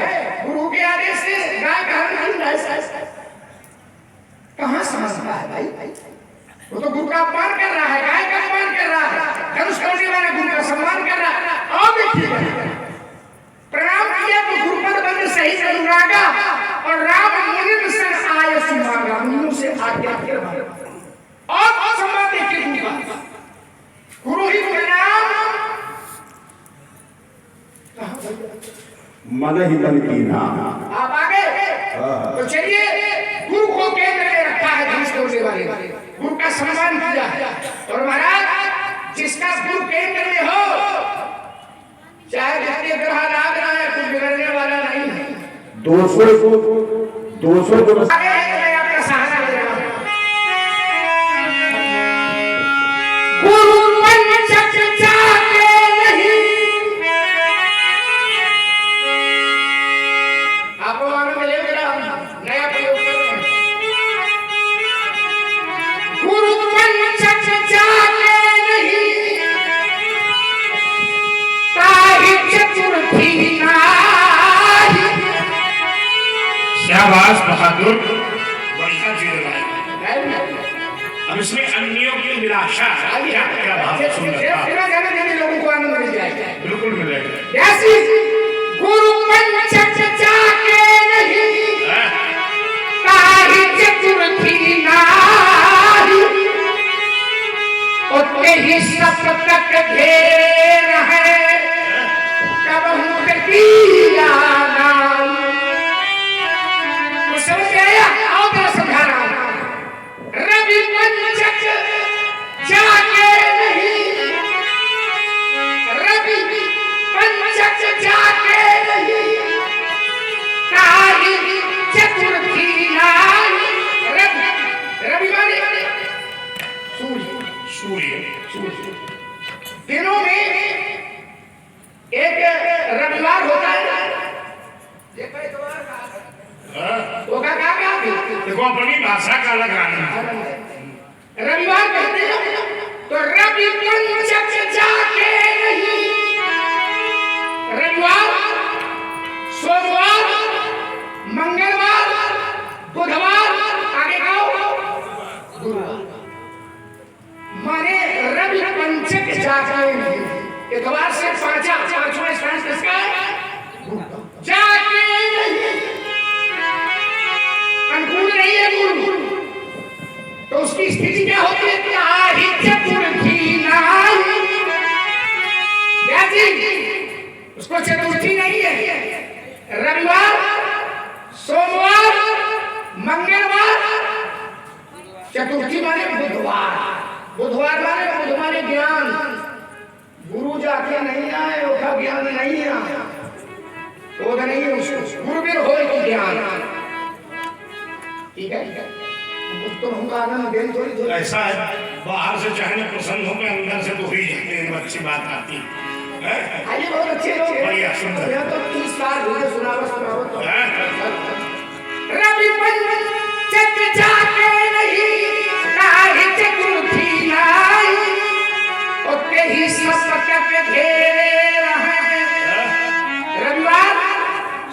गुरु के आदेश से गाय का कहां समझता है भाई वो तो गुरु का अपमान कर रहा है गाय का अपमान कर रहा है धनुष तोड़ने वाला गुरु का सम्मान कर रहा है और देखिए प्रणाम किया तो गुरुपद बंद सही अनुरागा और राम मुनि सन आय सुमागा मुनि से आज्ञा के और सम्मान देखिए गुरु का गुरु ही प्रणाम मन ही मन की ना आप आगे तो चलिए गुरु को केंद्र में रखा है धनुष तोड़ने वाले गुरु का सम्मान किया और महाराज जिसका गुरु केंद्र में हो चाहे जितने ग्रह लाग रहा है कुछ बिगड़ने वाला नहीं है 200 जो आगे है मैं आपका सहारा ले रहा हूं गुरु पंचक जाके नहीं आप लोगों ने ले रहा नया प्रयोग कर रहे हैं गुरु पंचक जाके नहीं ताहि चतुर्थी नाही शाबाश बहादुर बढ़िया चीज लगाई अब इसमें अन्यों की निराशा क्या क्या भाव सुंदर लोगों को आनंद मिल जाएगा बिल्कुल मिलेगा ऐसी गुरु पंचक जाके नहीं ताहि चतुर्थी नाही उतने ही सप्तक घेर है कब हूँ किया नाम कुछ समझ में आया आओ तो समझा रहा हूँ रवि पंचक जाके नहीं रवि पंचक जाके नहीं ताहि चतुर्थी नाही रवि माने सूर्य दिनों में एक रविवार होता है वो क्या देखो अपनी भाषा का अलग गाना रविवार कहते हैं तो रवि पंचक जाके नहीं रविवार सोमवार मंगलवार बुधवार आगे आओ गुरुवार माने रवि पंचक जाके नहीं इतवार से पांचवा स्थान किसका जाके नहीं अनुकूल नहीं है गुरु तो उसकी स्थिति क्या होती है कि आहि चतुर्थी नाही उसको चतुर्थी नहीं है रविवार सोमवार मंगलवार चतुर्थी माने बुधवार माने ज्ञान गुरु जाके नहीं आए उसका ज्ञान नहीं आया तो नहीं है उसको गुरुवीर हो ज्ञान ठीक है तो हमका आनंद देन थोड़ी ऐसा है बाहर से चाहे प्रसन्न हो के अंदर से तो ही जाते हैं अच्छी बात आती है आइए बहुत अच्छे लोग बढ़िया सुंदर मैं तो 30 साल हुए सुनावत रवि पंचक जाके नहीं ताहि चतुर्थी नाही ओके ही सप्तक घेरे रहे रविवार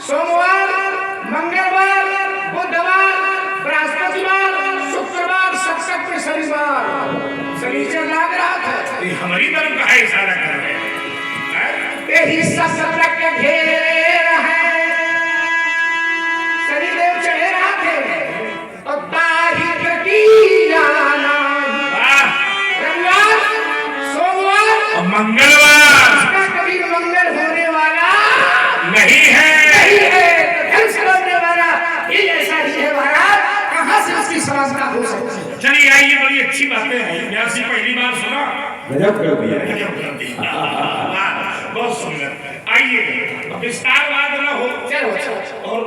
सोमवार मंगलवार बुधवार बृहस्पतिवार शुक्रवार सप्तक में शनिवार लाग रहा था ये हमारी तरफ का है इशारा कर रहे हैं यही सप्तक घेरे रहे शनिदेव चढ़े रहा थे और तारीख की जाना रविवार सोमवार मंगलवार कभी मंगल होने वाला नहीं है। नहीं है तो धर्म समझने वाला ये ऐसा ही है महाराज, कहाँ से उसकी समझना हो सकती है। चलिए आइए, बड़ी अच्छी बातें हैं। व्यासी पहली बार सुना, गजब कर दिया। गजब कर दिया। वाह, बहुत सुंदर। आइए विस्तारवाद न हो चलो चलो, और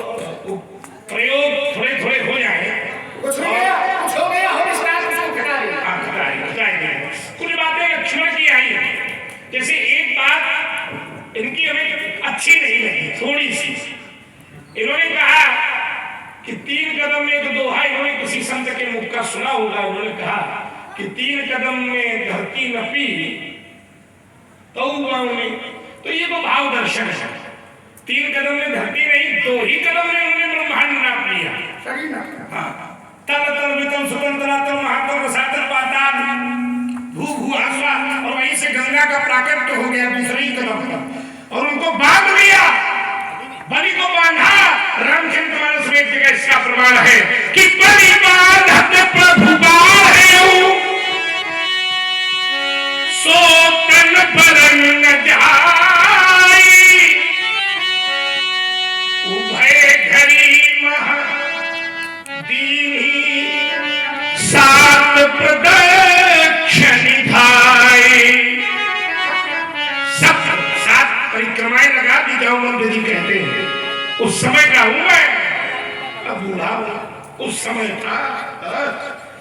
प्रयोग थोड़े थोड़े हो जाए। कुछ हो गया हो विस्तार को घटा लिया। कुछ बातें लक्ष्मण की आई हैं। जैसे एक बात इनकी हमें अच्छी नहीं लगी, थोड़ी सी। इन्होंने कहा कि 3 कदम में, तो दोहा इन्होंने किसी संत के मुख का सुना होगा। उन्होंने कहा कि 3 कदम में धरती नपी तो तो ये तो भाव दर्शन है। 3 कदम में धरती नहीं, 2 ही कदम में उन्होंने ब्रह्मांड नाप लिया। सही ना? हाँ, तल तल वितल स्वतंत्र तल महातल रसातल पाताल भू भू आस्वा, और वहीं से गंगा का प्राकट्य हो गया दूसरे ही कदम पर, और उनको बांध लिया। बलि को बांधा। रामचंद्र मानस में एक जगह इसका प्रमाण है कि बलि बांधत प्रभु बाढ़े सो तन बरन न जाई, उभय घड़ी महा दीनी 7 प्रदक्षिण धाई। 7 परिक्रमाएं लगा दी जाओ, मंदिर जी कहते हैं। उस समय का हूं मैं, अब बूढ़ा हूं। उस समय था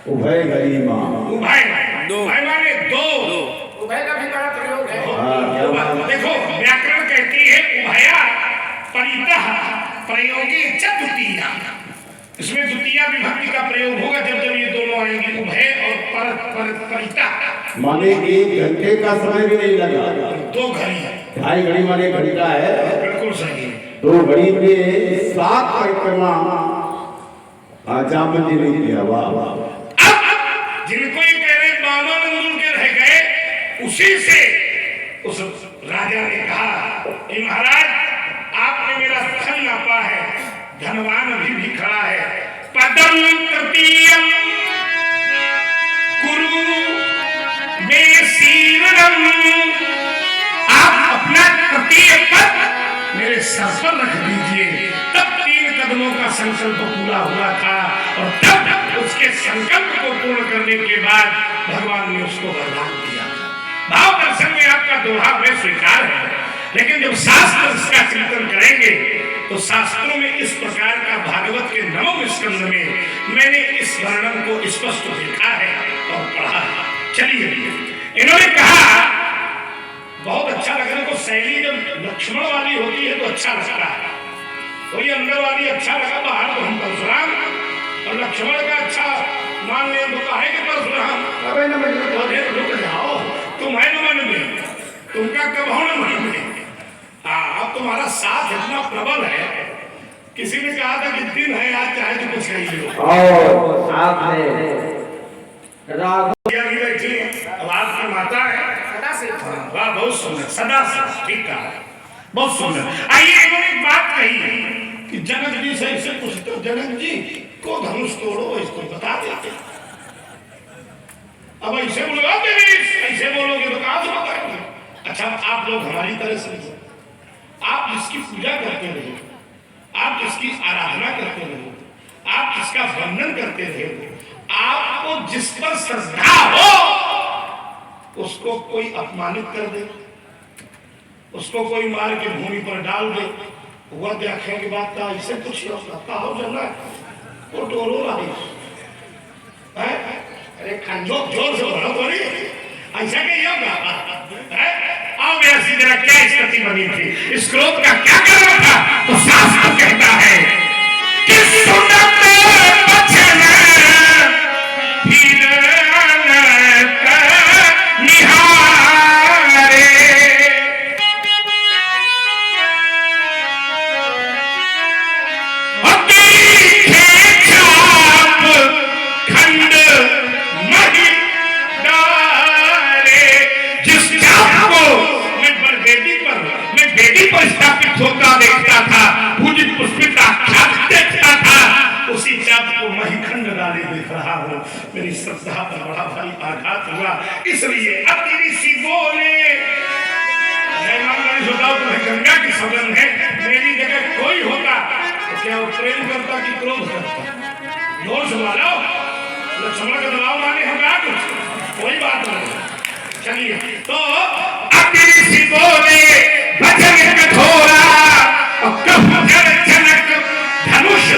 उभय गरीमा, उभय माने 2। उभय का भी बड़ा प्रयोग है। देखो व्याकरण कहती है उभया परितः प्रयोगे च द्वितीया। इसमें द्वितीया विभक्ति का प्रयोग होगा जब जब ये दोनों आएंगे, उभय और परितः। माने 1 घंटे का समय भी नहीं लगा। 2 घड़ी, 2.5 घड़ी माने 1 घंटा है। बिल्कुल सही। 2 घड़ी में 7 परिक्रमा आचार्य जी ने किया। वाह वाह। अब जिनको ये कह रहे बाबा नंदन के रह गए, उसी से उस राजा ने कहा, महाराज आपने मेरा धन नापा है, धनवान अभी भी खड़ा है। पदम तृतीयम कुरु में शीर्णम, आप अपना तृतीय पद मेरे सर पर रख दीजिए। तब 3 कदमों का संकल्प पूरा हुआ था, और तब उसके संकल्प को पूर्ण करने के बाद भगवान ने उसको वरदान दिया था। भाव दर्शन में आपका दोहा में स्वीकार है, लेकिन जब शास्त्र इसका चिंतन करेंगे तो शास्त्रों में इस प्रकार का भागवत के 9वें स्कंद में मैंने इस वर्णन को स्पष्ट देखा है और पढ़ा है। चलिए, इन्होंने कहा बहुत अच्छा लगने को, शैली जब लक्ष्मण वाली होती है तो अच्छा लगता है। वही अंदर वाली अच्छा लगा, बाहर तो हम परशुराम, और लक्ष्मण का अच्छा मान ले तो कहे कि परशुराम अबे न मैं रुक जाओ, तुम्हें न मन में, तुमका कब हो न मन में। अब तुम्हारा साथ इतना प्रबल है, किसी ने कहा था कि दिन है आज चाहे तो कुछ कही लो। और आपने राघव अभी बैठी अब आपकी माता है। सदा से वाह, बहुत सुंदर, सदा से, ठीक कहा, बहुत सुंदर। आइए, इन्होंने एक बात कही कि जनक जी से ऐसे पूछते, जनक जी को धनुष तोड़ो, इसको बता देते। अब ऐसे बोलोगे, ऐसे बोलोगे तो कहां से बताएंगे। अच्छा, आप लोग हमारी तरह से, आप जिसकी पूजा करते रहे, आप जिसकी आराधना करते रहे, आप जिसका वंदन करते रहे, आपको जिस पर श्रद्धा हो उसको कोई अपमानित कर दे, उसको कोई मार के भूमि पर डाल दे, वह देखें के बाद का ऐसे कुछ होता हो जाना वो टोलो रहे। अरे खंजो जोर से भरो तो नहीं, ऐसा नहीं होगा। आओ व्यासी, जरा क्या स्थिति बनी थी, इस क्रोध का क्या कारण था। तो शास्त्र कहता है कि सुनत बचन फिर निहारे, खंड मही डारे। जिस चाप को मैं बेटी पर स्थापित होता देखता था, पूजित पुष्पित आख्यात देखता था, उसी चाप को महिखंड डाले देख रहा हूं। मेरी श्रद्धा पर बड़ा भारी आघात हुआ, इसलिए अति ऋषि बोले, जय मां गणेश, तुम्हें गंगा की सौगंध है, मेरी कोई होता तो क्या वो प्रेम करता कि क्रोध करता? जोर से बोलो, लक्ष्मण का दबाव माने होगा कुछ, कोई बात नहीं। चलिए तो अति बोले वचन कठोरा और कहूं जनक धनुष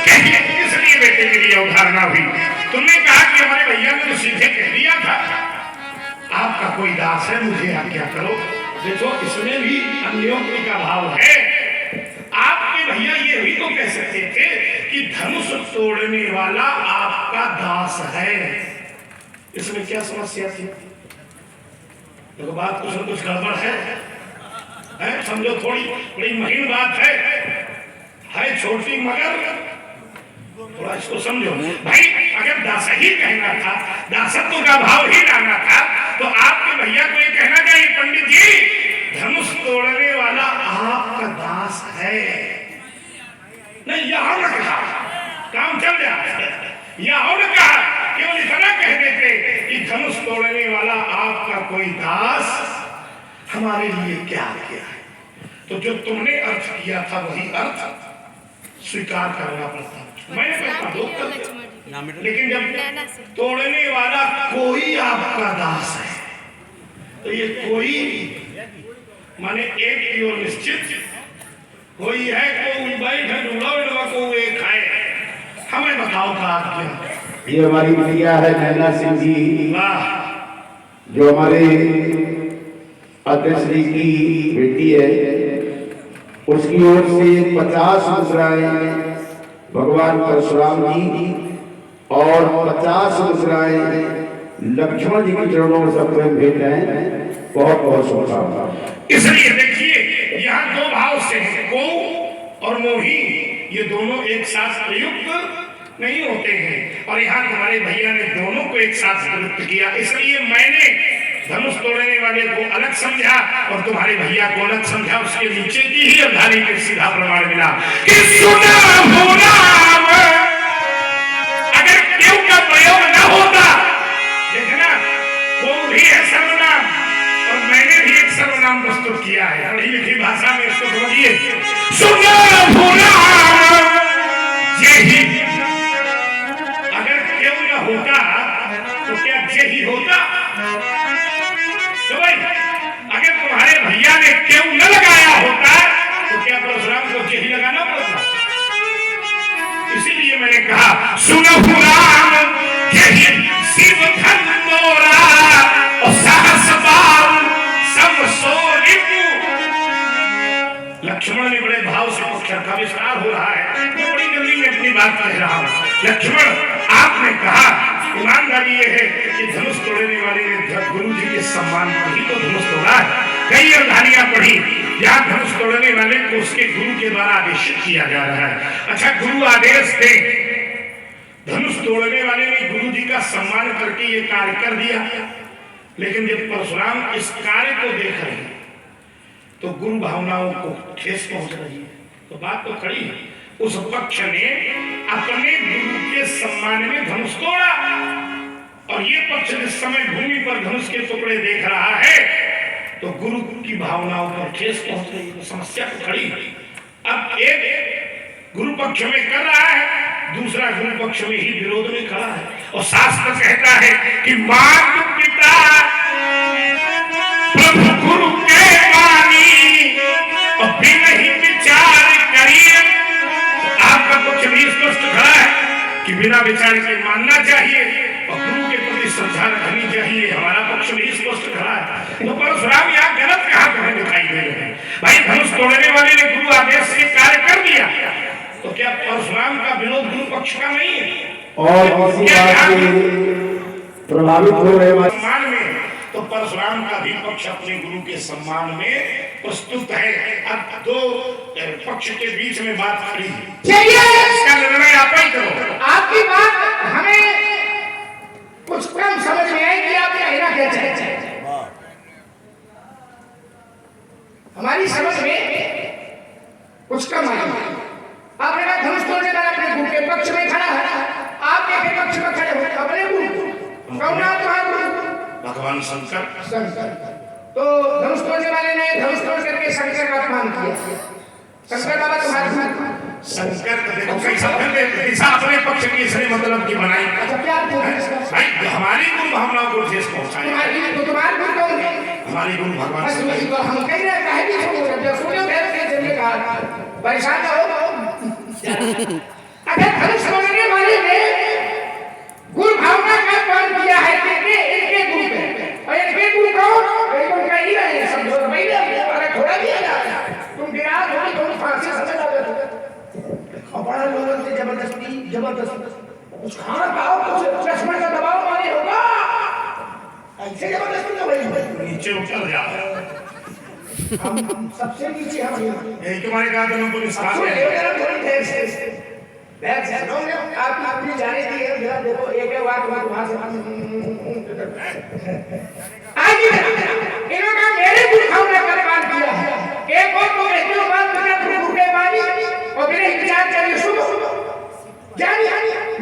कहिए। इसलिए बेटे मेरी अवधारणा हुई, तुमने कहा कि हमारे भैया ने तो सीधे कह दिया था आपका कोई दास है, मुझे आज्ञा करो। देखो इसमें भी अन्योन्य का भाव है। आपके भैया ये भी तो कह सकते थे कि धनुष तोड़ने वाला आपका दास है। इसमें क्या समस्या थी? देखो बात कुछ न कुछ गड़बड़ है, समझो थोड़ी बड़ी महीन बात है छोटी मगर थोड़ा इसको समझो भाई। अगर दास ही कहना था, दासत्व का भाव ही लाना था, तो आपके भैया को ये कहना चाहिए पंडित जी धनुष तोड़ने वाला आपका दास है। नहीं यहां न कहा, काम चल जाए। यहां न कहा, केवल इतना कह देते कि धनुष तोड़ने वाला आपका कोई दास हमारे लिए क्या किया है। तो जो तुमने अर्थ किया था वही अर्थ स्वीकार करना पड़ता। मैंने कहा दो करते, लेकिन जब तोड़ने वाला कोई आपका दास है तो ये कोई माने एक की ओर निश्चित कोई है, कोई बैठ है डूबा को एक है। हमें बताओ का क्या? ये हमारी प्रिया है नैना सिंह जी, वाह, जो हमारे अध्यक्ष जी की बेटी है, उसकी ओर से 50 मुद्राएं भगवान परशुराम जी और 50 मुद्राएं लक्ष्मण जी के चरणों में सब भेंट हैं। बहुत बहुत शुभकामनाएं। इसलिए देखिए यहाँ दो भाव से है, गौ और मोही, ये दोनों एक साथ प्रयुक्त नहीं होते हैं, और यहाँ तुम्हारे भैया ने दोनों को एक साथ प्रयुक्त किया। इसलिए मैंने धनुष तोड़ने वाले को अलग समझा और तुम्हारे भैया को अलग समझा। उसके नीचे की ही अवधारी के सीधा प्रमाण मिला कि सुना हो राम। अगर क्यों का प्रयोग न होता, देखना वो भी है सर्वनाम और मैंने भी एक सर्वनाम प्रस्तुत किया है पढ़ी लिखी भाषा में, इसको समझिए। सुना हो राम यही, अगर क्यों न होता तो क्या यही होता? तो भाई अगर तुम्हारे भैया ने क्यों न लगाया होता तो क्या परशुराम को यही लगाना पड़ता? इसीलिए मैंने कहा सुनो राम यही शिव धन मोरा और साहस बाल सब सोनिपु। लक्ष्मण ने बड़े भाव से अक्षर का विस्तार हो रहा है, मैं बड़ी जल्दी में अपनी बात कह रहा हूं। लक्ष्मण आपने कहा, ईमानदारी ये है कि धनुष तोड़ने वाले ने गुरु जी के सम्मान पर ही तो धनुष तोड़ा है। कई अवधानियां पढ़ी जहां धनुष तोड़ने वाले को उसके गुरु के द्वारा आदेशित किया जा रहा है। अच्छा, गुरु आदेश थे, धनुष तोड़ने वाले ने गुरु जी का सम्मान करके ये कार्य कर दिया, लेकिन जब परशुराम इस कार्य को देख रहे हैं तो गुरु भावनाओं को ठेस पहुंच रही है। तो बात तो खड़ी है, उस पक्ष ने अपने गुरु के सम्मान में धनुष तोड़ा और ये पक्ष जिस समय भूमि पर धनुष के टुकड़े देख रहा है तो गुरु की भावनाओं पर ठेस पहुंच रही है। तो समस्या तो खड़ी है। अब एक गुरु पक्ष में कर रहा है, दूसरा गुरु पक्ष में ही विरोध में खड़ा है। और शास्त्र कहता है कि माता पिता प्रभु गुरु के वाणी और भी नहीं विचार करिए। आपका पक्ष भी स्पष्ट खड़ा है कि बिना विचार के मानना चाहिए और गुरु के प्रति श्रद्धा रखनी चाहिए। हमारा पक्ष भी स्पष्ट खड़ा है। तो परशुराम यहाँ गलत कहाँ कहीं दिखाई दे रहे हैं? भाई धनुष तोड़ने वाले ने गुरु आदेश से कार्य कर दिया, तो क्या परशुराम का विरोध गुरु पक्ष का नहीं है? और किसी बात से प्रभावित हो रहे सम्मान में, तो परशुराम का भी पक्ष अपने गुरु के सम्मान में प्रस्तुत है। अब दो पक्ष के बीच में बात खड़ी है, इसका निर्णय आप ही करो। आपकी बात हमें कुछ कम समझ में आई कि आप कहना क्या चाहते हैं। हमारी समझ में कुछ कम आई। आपने कहा धनुष तोड़ने वाला अपने गुरु के पक्ष में खड़ा है, आप के पक्ष में खड़े हो अपने गुरु। कौन आप तुम्हारा गुरु? भगवान शंकर। तो धनुष तोड़ने वाले ने धनुष तोड़ करके शंकर का अपमान किया। शंकर बाबा तुम्हारे शंकर का देखो कैसा फिर दिशा अपने पक्ष की इसने मतलब की बनाई। अच्छा क्या भाई हमारी गुरु भावनाओं को ठेस पहुंचाई। तुम्हारे गुरु कौन है? हमारी गुरु भगवान बस वही तो हम कह रहे हैं, काहे भी जब सुनो फिर चलने का परेशान ना हो। अगर धनुष तोड़ने वाले ने गुरु भावना का पालन किया है इनके गुरु पे, और इनके गुरु कौन? उनका ही रहे समझो भाई ने हमारा घोड़ा दिया जाता, तुम गिरा थोड़ी थोड़ी फांसी समझ आ जाती। और बड़ा लोगों से जबरदस्ती कुछ खाना खाओ, कुछ चश्मे का दबाव मारे होगा, ऐसे जबरदस्ती तो भाई नीचे उतर जा। हम सबसे नीचे हम यही तुम्हारे कहा था हमको विश्वास है। आपने जाने की देखो एक बात वहां से आज इन्होंने मेरे गुरु भावना का पालन किया है। एक और तो एक बात मेरा गुरु के वाणी और मेरे विचार चलिए सुनो जानी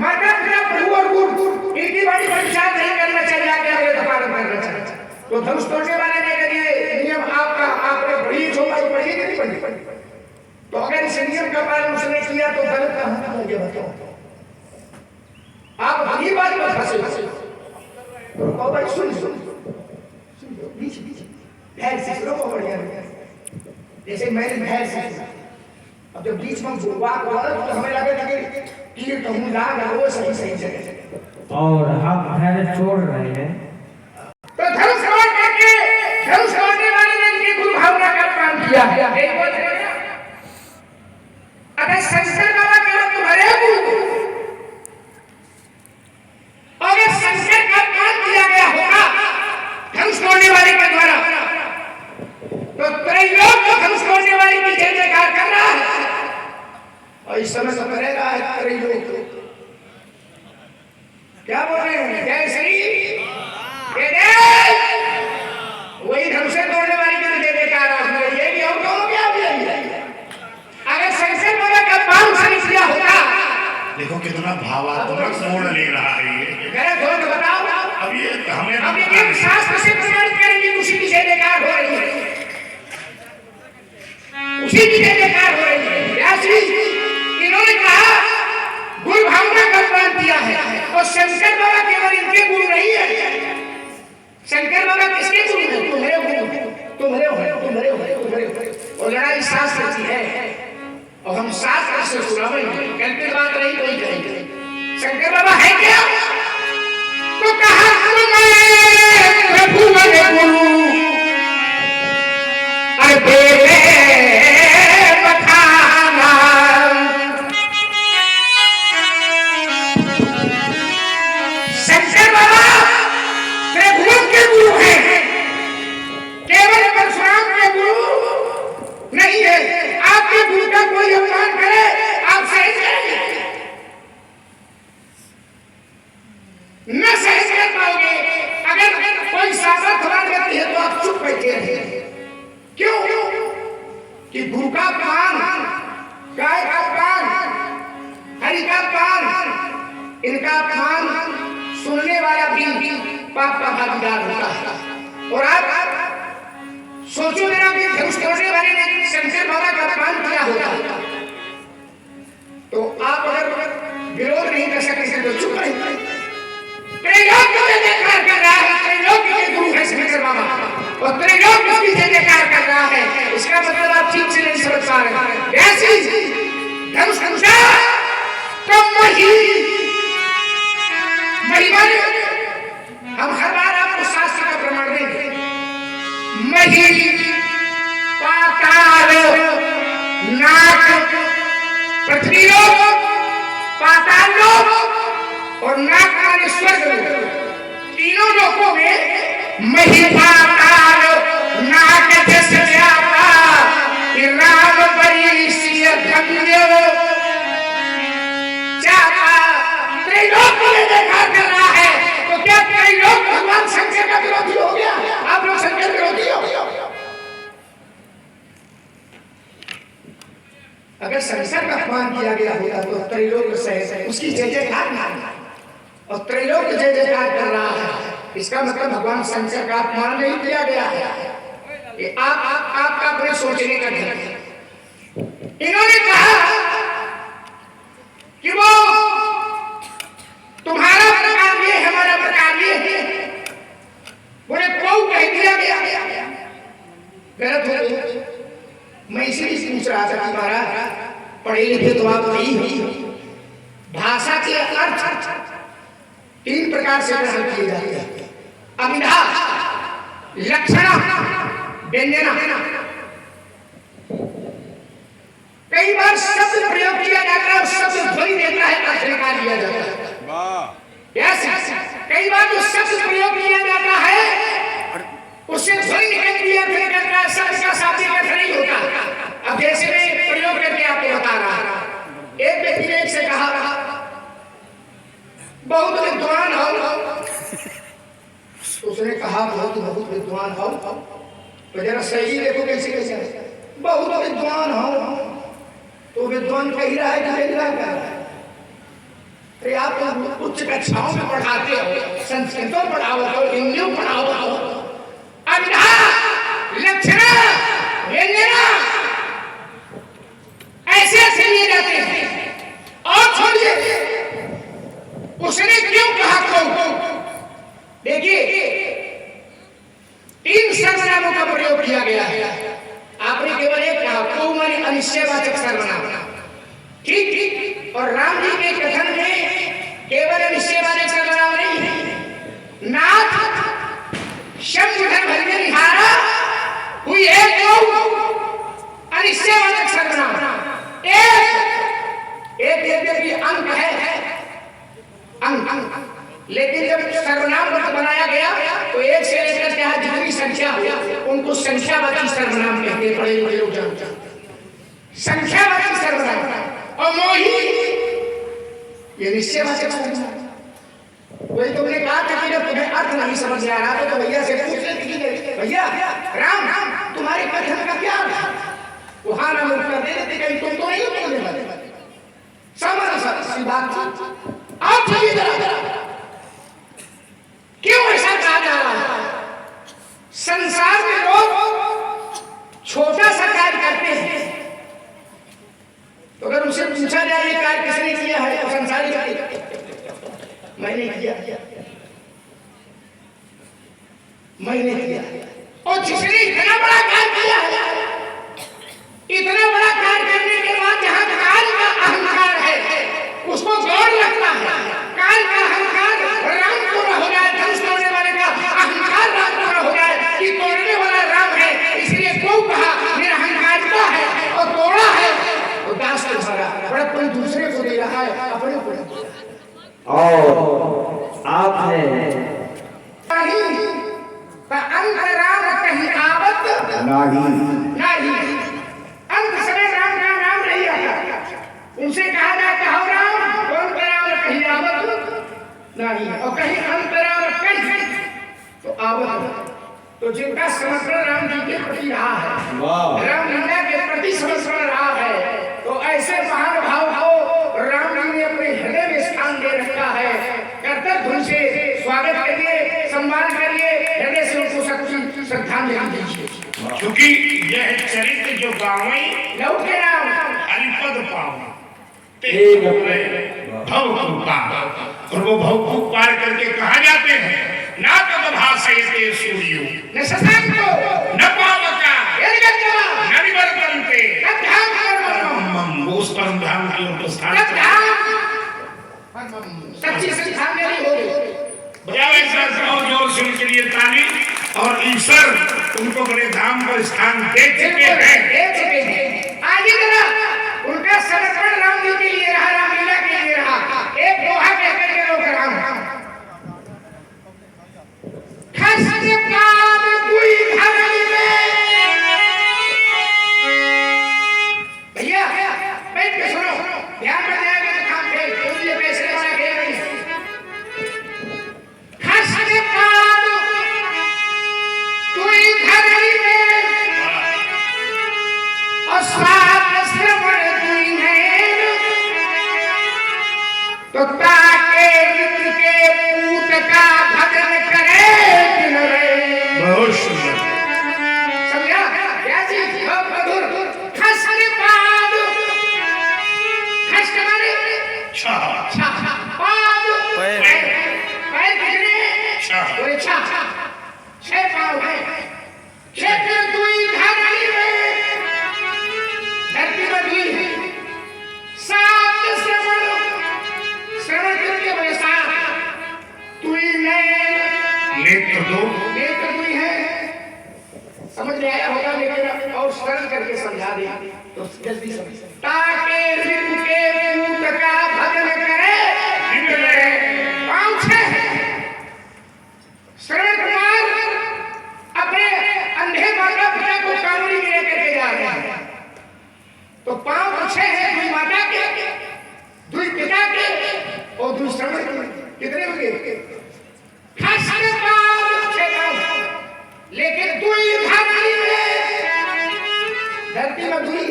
माता पिता प्रभु और गुरु इनकी वाणी पर विचार नहीं करना चाहिए, आगे आगे पालन करना चाहिए। तो धनुष तोड़ने वाले ने करिए नियम आपका आपने बड़ी छोटा पढ़ी नहीं पढ़ी। तो अगर इस नियम का पालन उसने किया तो गलत कहां था मुझे बताओ। आप ये बात मत फंसे तो भाई सुन बीच भैर से रोको बढ़िया जैसे मैंने भैर से अब जब बीच में गुरुवा को तो हमें लगे कि कहूँ लाग वो सही सही जगह और हम भैर छोड़ रहे हैं। तो धनुष तोड़ने वाले ने इनकी गुरु भावना का पालन किया है। अगर शंकर बाबा केवल तुम्हारे गुरु अगर शंकर का पालन किया गया होगा धनुष तोड़ने वाले के द्वारा तो त्रैलोक को धनुष तोड़ने वाले की जय जयकार कर रहा है। और इस समय तो करेगा त्रैलोक क्या बोल रहे हैं? जय श्री वही धनुष तोड़ने वाली की जय जयकार ये भी और कौन क्या अगर शंकर बाबा का पालन नहीं किया होगा। देखो कितना भावात्मक मोड़ ले रहा है ये। गलत हो तो बताओ। अब ये हमें अब ये शास्त्र से प्रमाणित करेंगे उसी की जय जयकार हो रही है, उसी की जय जयकार हो रही है। इन्होंने कहा गुरु भावना का पालन किया है और शंकर बाबा केवल इनके गुरु नहीं है। शंकर बाबा किसके गुरु हैं? तुम्हारे और लड़ाई शास्त्र की है और हम शास्त्र से सुनावेंगे। कल की बात नहीं कोई कहेंगे। शंकर बाबा है क्या? तो कहा प्रभु मेरे गुरु अरे बखाना शंकर बाबा प्रभु के गुरु हैं, केवल परशुराम के गुरु नहीं है। आपके गुरु का कोई अपमान करे आप सही करेंगे न सही कर पाओगे। अगर कोई सामर्थ मान करती है तो आप चुप बैठे रहिए। क्यों? कि गुरु का पान, गाय का पान, हरि का पान, इनका पान सुनने वाला भी पाप का भागीदार होता है। और आप सोचो मेरा कि धनुष तोड़ने वाले ने शंकर बाबा का पान किया होगा तो आप अगर विरोध नहीं कर सकते तो चुप रहिए। त्रैलोक की जय जयकार कर रहा है, त्रैलोक के गुरु है शंकर बाबा और त्रैलोक की जय जयकार कर रहा है। इसका मतलब आप ठीक से नहीं समझ पा रहे हैं। ऐसी धनुष तो महिमा हम हर बार आपको शास्त्र का प्रमाण देंगे। मही पाताल नाक पृथ्वी लोक पाताल लोक और नाक माने स्वर्ग लोक, तीनों लोकों में मही पाताल नाक जस व्यापा राम परिसिय धन्य चाहा त्रैलोक को देखा कर रहा है। तो क्या त्रैलोक भगवान शंकर का विरोधी हो गया? आप लोग शंकर विरोधी हो? अगर शंकर का अपमान किया गया होता तो त्रैलोक से उसकी जय जयकार और त्रैलोक जय जयकार कर रहा है। इसका मतलब भगवान शंकर का अपमान नहीं किया गया है। ये आप अपने सोचने का ढंग है। इन्होंने कहा कि वो तुम्हारा प्रकार ये है, हमारा प्रकार ये है। बोले क्यों कह दिया गया? गलत हो गया। मैं इसलिए पूछ रहा था कि महाराज पढ़े लिखे तो आप नहीं हो। भाषा के अर्थ 3 प्रकार से ग्रहण किए जाते हैं: अभिधा, लक्षणा, व्यंजना। कई बार शब्द प्रयोग किया जाता है, शब्द ध्वनि देता है, अर्थ निकाल लिया जाता है। कई बार जो शब्द प्रयोग किया जाता है उससे ध्वनि निकलती है, फिर करता है, शब्द का शाब्दिक अर्थ नहीं होता। अब जैसे मैं प्रयोग करके आपको बता रहा, एक व्यक्ति ने एक से कहा बहुत विद्वान हो। उसने कहा बहुत विद्वान हो, तो जरा सही देखो कैसे कैसे बहुत विद्वान हो। तो विद्वान कह रहा है कि कह रहा है अरे आप उच्च कक्षाओं में पढ़ाते हो, संस्कृतों पढ़ाओ हो, हिंदी पढ़ाओ हो, अभिधा, लक्षणा, व्यंजना ऐसे ऐसे लिए जाते हैं। और छोड़िए उसने क्यों कहा को? देखिए 3 सर्वनामों का प्रयोग किया गया है। आपने केवल एक कहा को माने अनिश्चयवाचक सर्वनाम, ठीक। और राम जी के कथन में केवल अनिश्चयवाचक सर्वनाम नहीं है। नाथ शब्द भर निहारा हुई एक अनिश्चयवाचक सर्वनाम। एक भी अंक है, अंक। लेकिन जब सर्वनाम पद बनाया गया तो 1 से लेकर के जितनी संख्या उनको संख्यावाची सर्वनाम कहते हैं। बड़े बड़े लोग जानते हैं संख्यावाची सर्वनाम। और मोही ये निश्चयवाचक सर्वनाम। वही तुमने कहा था कि जब तुम्हें अर्थ नहीं समझ आ रहा तो भैया से पूछ लेते कि भैया राम तुम्हारे कथन का क्या अर्थ है? वहां नाम उत्तर दे देते कहीं तुम तो नहीं बोलने वाले। सी बात आप क्यों ऐसा कहा जा रहा है? संसार में लोग छोटा सा कार्य करते हैं तो अगर उनसे पूछा जाए ये कार्य किसने किया है तो संसारी मैंने किया, मैंने किया। और जिसने इतना बड़ा कार्य किया है, इतना बड़ा कार्य करने के बाद जहां काल का अहंकार है उसको गौर लगता है। काल का अहंकार राम पूरा हो जाए, धनुष तोड़ने वाले का अहंकार राम पूरा हो जाए कि तोड़ने वाला राम है, इसलिए क्यों कहा मेरा अहंकार क्या है और तोड़ा है तो दास को भरा बड़ा कोई दूसरे को दे रहा है, अपने को नहीं दे रहा। और आपने अंतराल कहीं आवत नहीं, अंत समय राम नहीं आता। उनसे कहा जाता हो राम अंतराल कहीं आवत नहीं, और कहीं अंतराल कहीं तो आवत। तो जिनका समर्पण राम जी के प्रति रहा है, राम लीला के प्रति समर्पण रहा है, तो ऐसे महानुभाव को राम जी ने अपने हृदय में स्थान दे रखा है। कर्तव्य धुन से स्वागत करिए, सम्मान करिए, हृदय से उनको सच्ची श्रद्धांजलि दीजिए। क्योंकि यह चरित्र जो गावे लौटे राम हरिपद पावा भव कृपा, और वो भव को पार करके कहा जाते हैं ना तब भाषयते सूर्यो न शशांको न पावका यदिगत्वा न निवर्तन्ते तद्धाम परमम्। उस परम धाम की ओर प्रस्थान सच्ची श्रद्धांजलि हो। बजाओ एक साथ बहुत जोर से उनके लिए ताली। और ईश्वर उनको बड़े धाम पर स्थान दे चुके हैं। आगे जरा उनका समर्पण राम जी के लिए रहा, रामलीला के लिए रहा। एक दोहा कहकर के लोग राम खसके पाद दुई धरनी में। भैया बैठ के सुनो, ध्यान में जाएगा तो काम फेल, इसलिए पैसे वाला खेल नहीं है। खसके पाद दुई धरनी में और स्वाद श्रवण दुई नैन, तो ताके मित्र के पूत का भजन करे दिन रे। बहुत सुंदर। समझा क्या चीज? मधुर खसके पाद पाद पैर। पैर कितने बोले छह पाँव है। क्षेत्र दुई धरती में दुई है। सात श्रवण श्रवण करके बोले सात दुई नेत्र दुई है। समझ में आया होगा लेकिन और सरल करके समझा दे तो जल्दी समझ। ताके ऋतु के पूत का भजन करे पाँव छह है। श्रवण कुमार अपने अंधे माता पिता को कांवड़ी में लेकर के जा रहे हैं तो पाँव तो छह है। दुई माता के दुई पिता के और दुई श्रवण के कितने हो गए? खसरे पाँव छह पाँव लेकिन दुई धरती में दुई है।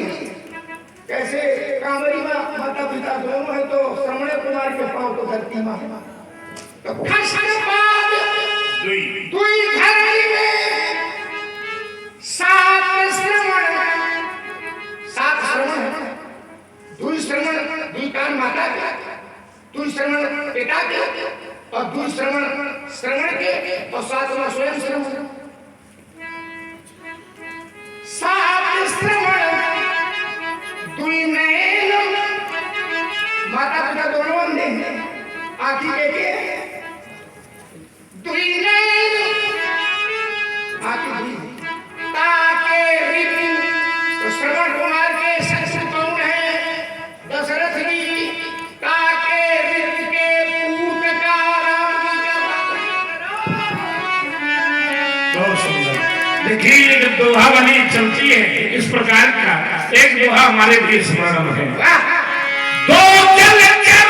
कैसे कांवड़ी में माता पिता दोनों है तो श्रवण कुमार के पाँव तो धरती में है। तो खसरे पाँव दुई धरती में सात श्रवण दुई श्रवण दुई कान माता के दुई श्रवण पिता के और दुई श्रवण के और सातवां स्वयं श्रवण। सात श्रवण दुई नैन माता पिता दोनों अंधे हैं। आँखी देखे दुई नैन आँखी दुई ताके ऋतु तो श्रवण कुमार के ससुर कौन है? दशरथ जी। ताके ऋतु के पूत का राम जी का बहुत सुंदर। देखिए ये जब दोहा वाली चलती है इस प्रकार का एक दोहा हमारे भी स्मरण है। दो जलचर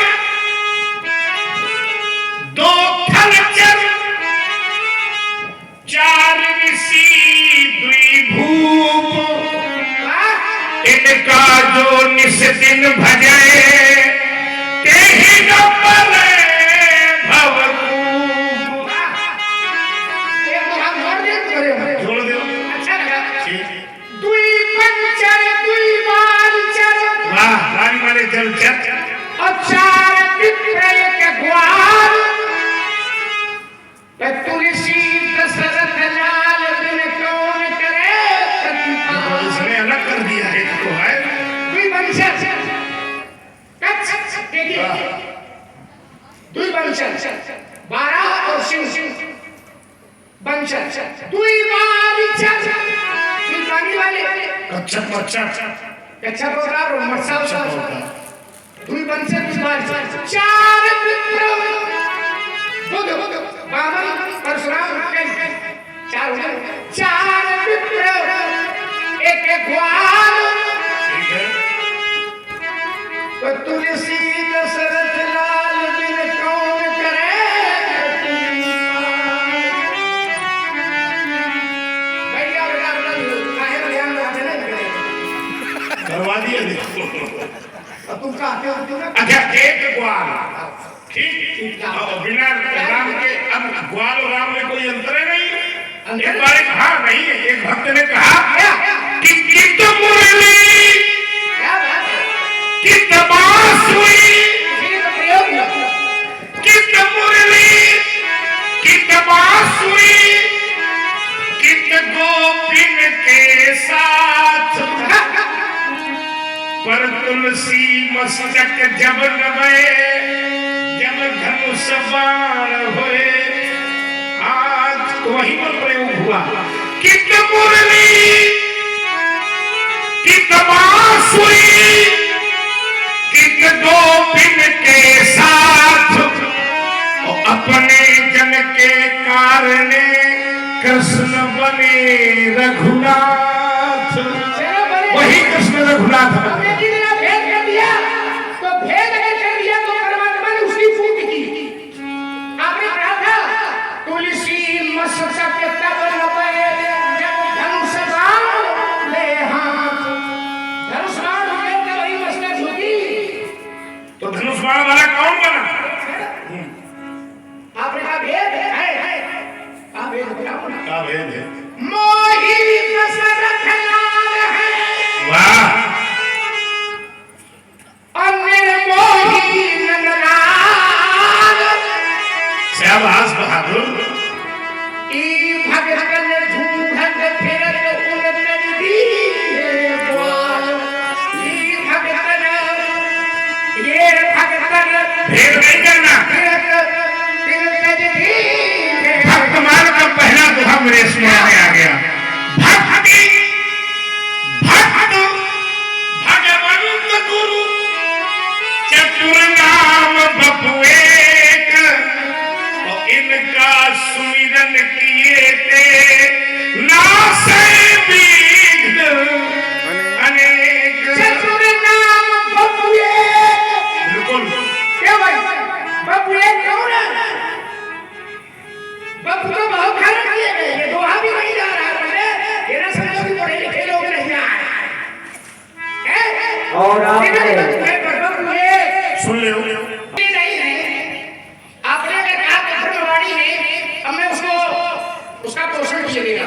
दो थलचर चार ऋषि दुई भूप इनका जो निस दिन भजे तेहि न परे भवरूप। जोड़ दो। अच्छा लगा। दुई पंचर दुई बालचर वाह रानी वाले जलचर और चार विप्र एक ग्वाल तुलसी दशरथ लाल बिन कौन करे प्रतिपाल। इसने अलग कर दिया है इसको है। दुई पंचर देखिए दुई पंचर 12 और शिव पंचर दुई बालचर दुई पानी वाले कच्छप अच्छा बोला और मरसा दुई पंचर दुई बालचर चार विप्र बुध वामन परशुराम चार विप्र एक ग्वाल तो तुलसी दशरथ लाल बिन कौन करे भैया करवा दिया देखो। तुम कहते हो ना अच्छा एक ग्वाल ठीक और बिना राम के अब ग्वाल और राम में कोई अंतर नहीं। एक बार कहा नहीं एक भक्त ने कहा कि कित मुरली कित बांसुरी कित मुरली कित बांसुरी कित गोपिन के साथ पर तुलसी मस्तक जब नवे जब धनुष बाण होए आज तो वही पर प्रयोग हुआ। कित मुरली कित बांसुरी कित गोपिन के साथ और अपने जन के कारण कृष्ण बने रघुनाथ। वही कृष्ण रघुनाथ बने। भेद कर दिया तो भेद कर दिया तो परमात्मा ने उसकी फूट की। आपने कहा था तुलसी मस्तक तब नवे जब धनुष बाण ले हाथ। धनुष बाण हो गया तो वही मस्तक होगी। तो धनुष बाण वाला कौन बना? आपने कहा भेद है कहा भेद क्या भेद है? मोही दशरथ लाल है। वाह आवेश में आ गया। भक्ति भक्त भगवंत गुरु चतुर नाम बपु एक, और इनका सुमिरन किए थे नासे विघ्न अनेक। चतुर नाम बपु एक। बिल्कुल क्या भाई बपु एक कौन है? बपु को बहुत खर्च किए गए, ये दोहा भी नहीं जा रहा है, तेरा समझो कि पढ़े लिखे लोग नहीं आए हैं। और आप बपु एक सुन ले नहीं है। आपने अगर कहा ब्रह्मवाणी में, अब मैं उसका पोषण किए देगा।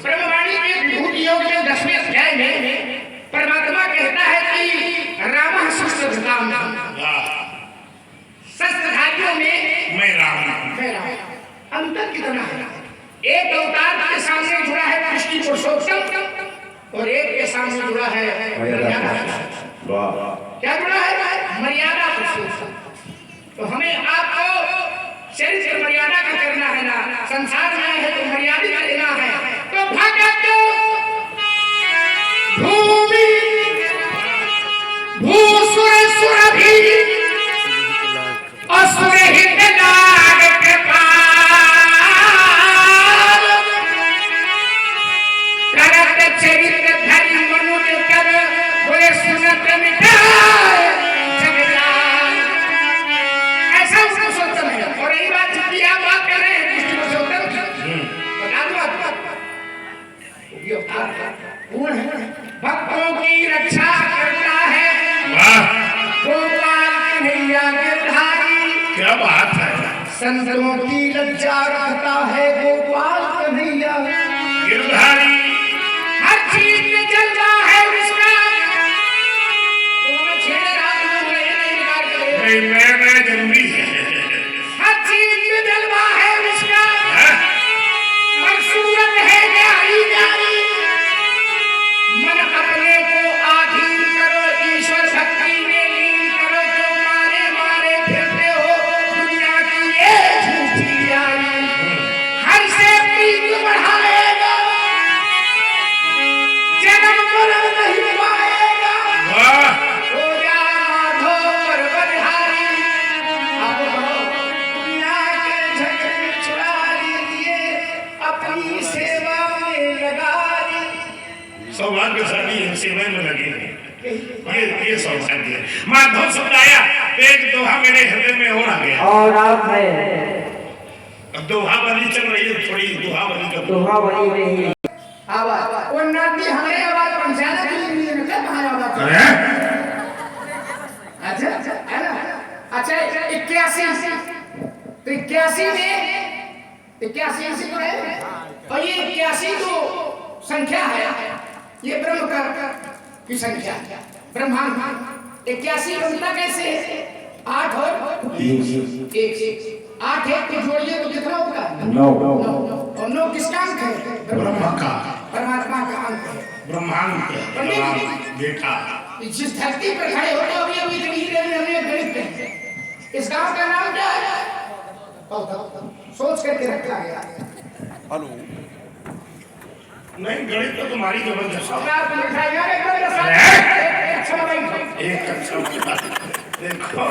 ब्रह्मवाणी के विभूतियों के 10वें अध्याय में परमात्मा कहता है कि राम शस्त्रधाम, शस्त्रधारियों में मैं राम। अंतर कितना है? एक अवतार के सामने जुड़ा है कृष्ण पुरुषोत्तम, और एक के सामने जुड़ा है मर्यादा। क्या जुड़ा है? मर्यादा पुरुषोत्तम। तो हमें आपको चरित्र मर्यादा का करना है ना, संसार में है तो मर्यादित रहना है। तो भगत भूमि भूसुर सुरभि असुर हित नाग कृपाल, करत चरित्र धरि मनुज कर बोले सुनत मिटाए जगजाल। ऐसा उसको सोचता है। और यही बात जब आप बात कर रहे हैं कृष्ण पुरुषोत्तम, बता दो आपको ये पूर्ण है। भक्तों की रक्षा करता है गोपाल कन्हैया गिरधारी। क्या बात है? संतों की लज्जा रखता है गोपाल कन्हैया गिरधारी। हर चीज में जलवा है उसका। तो छेड़े रात में नहीं निकाल के मैं जरूरी है। हर चीज में जलवा है उसका। और सूरत है न्यारी न्यारी। मन अपने को आधीन करो, ईश्वर भक्ति में लीन करो। जो मारे मारे फिरते हो दुनिया की ये झूठी यारी, हर से प्रीत बढ़ाएगा, जन्म मरण नहीं पाएगा। हो जा माधो पर बलिहारी। अब दुनिया के झगड़े छुड़ा लीजिए, अपनी सेवा में लगा लीजिए। सौभाग्यशाली सेवा में लगे हैं। ये सौभाग्य है। माधव शब्द आया, एक दोहा मेरे हृदय में और आ गया। और आप है अब दोहा वाली चल रही है, थोड़ी दोहा वाली का दोहा बनी रही। आवाज वो नाती हमारे आवाज पहुंचाने के लिए नहीं क्या कहा आवाज? अरे अच्छा है ना? अच्छा 81 तो 81 में 81 तो है। और ये 81 जो संख्या है ये ब्रह्म की संख्या, ब्रह्मांड। 81 बनता कैसे है? 8 और 1 8 एक को जोड़िए तो कितना होगा? 9। और 9 किसका अंक है? ब्रह्मा का, परमात्मा का अंक है। ब्रह्मांड का बेटा। जिस धरती पर खड़े होते अभी अभी इतनी देर में हमने गणित पे इस गांव का नाम क्या है? सोच करके रखा गया। नहीं, गणित तो तुम्हारी जबरदस्त है। अब आप मिठाइयां अच्छा भाई एक अच्छा देखो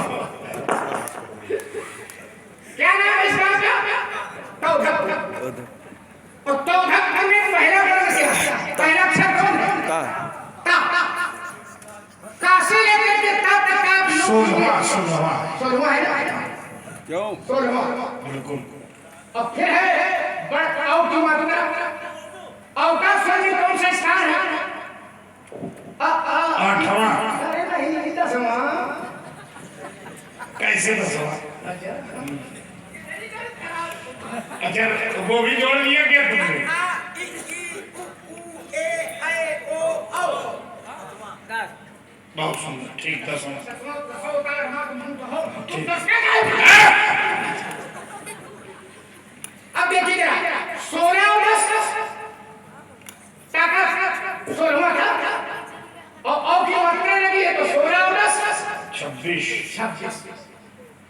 क्या नाम है इस गांव का? तौधक। और तौधक में पहला वर्ण क्या है? पहला अक्षर कौन है? ता। काशी लेकर के ता तक का 16वां है ना? क्यों? 16वां बिल्कुल। और फिर है बड़ औ की मात्रा। औ का स्वर में कौन सा स्थान है? 8वां। अरे नहीं 10वां। कैसे 10वां? अच्छा वो भी जोड़ लिया क्या तुमने? बहुत सुंदर, ठीक 10वां। अब देखिए जरा 16 और 10 ताकत 16वां था और की मात्रा लगी है तो 16 और 10 26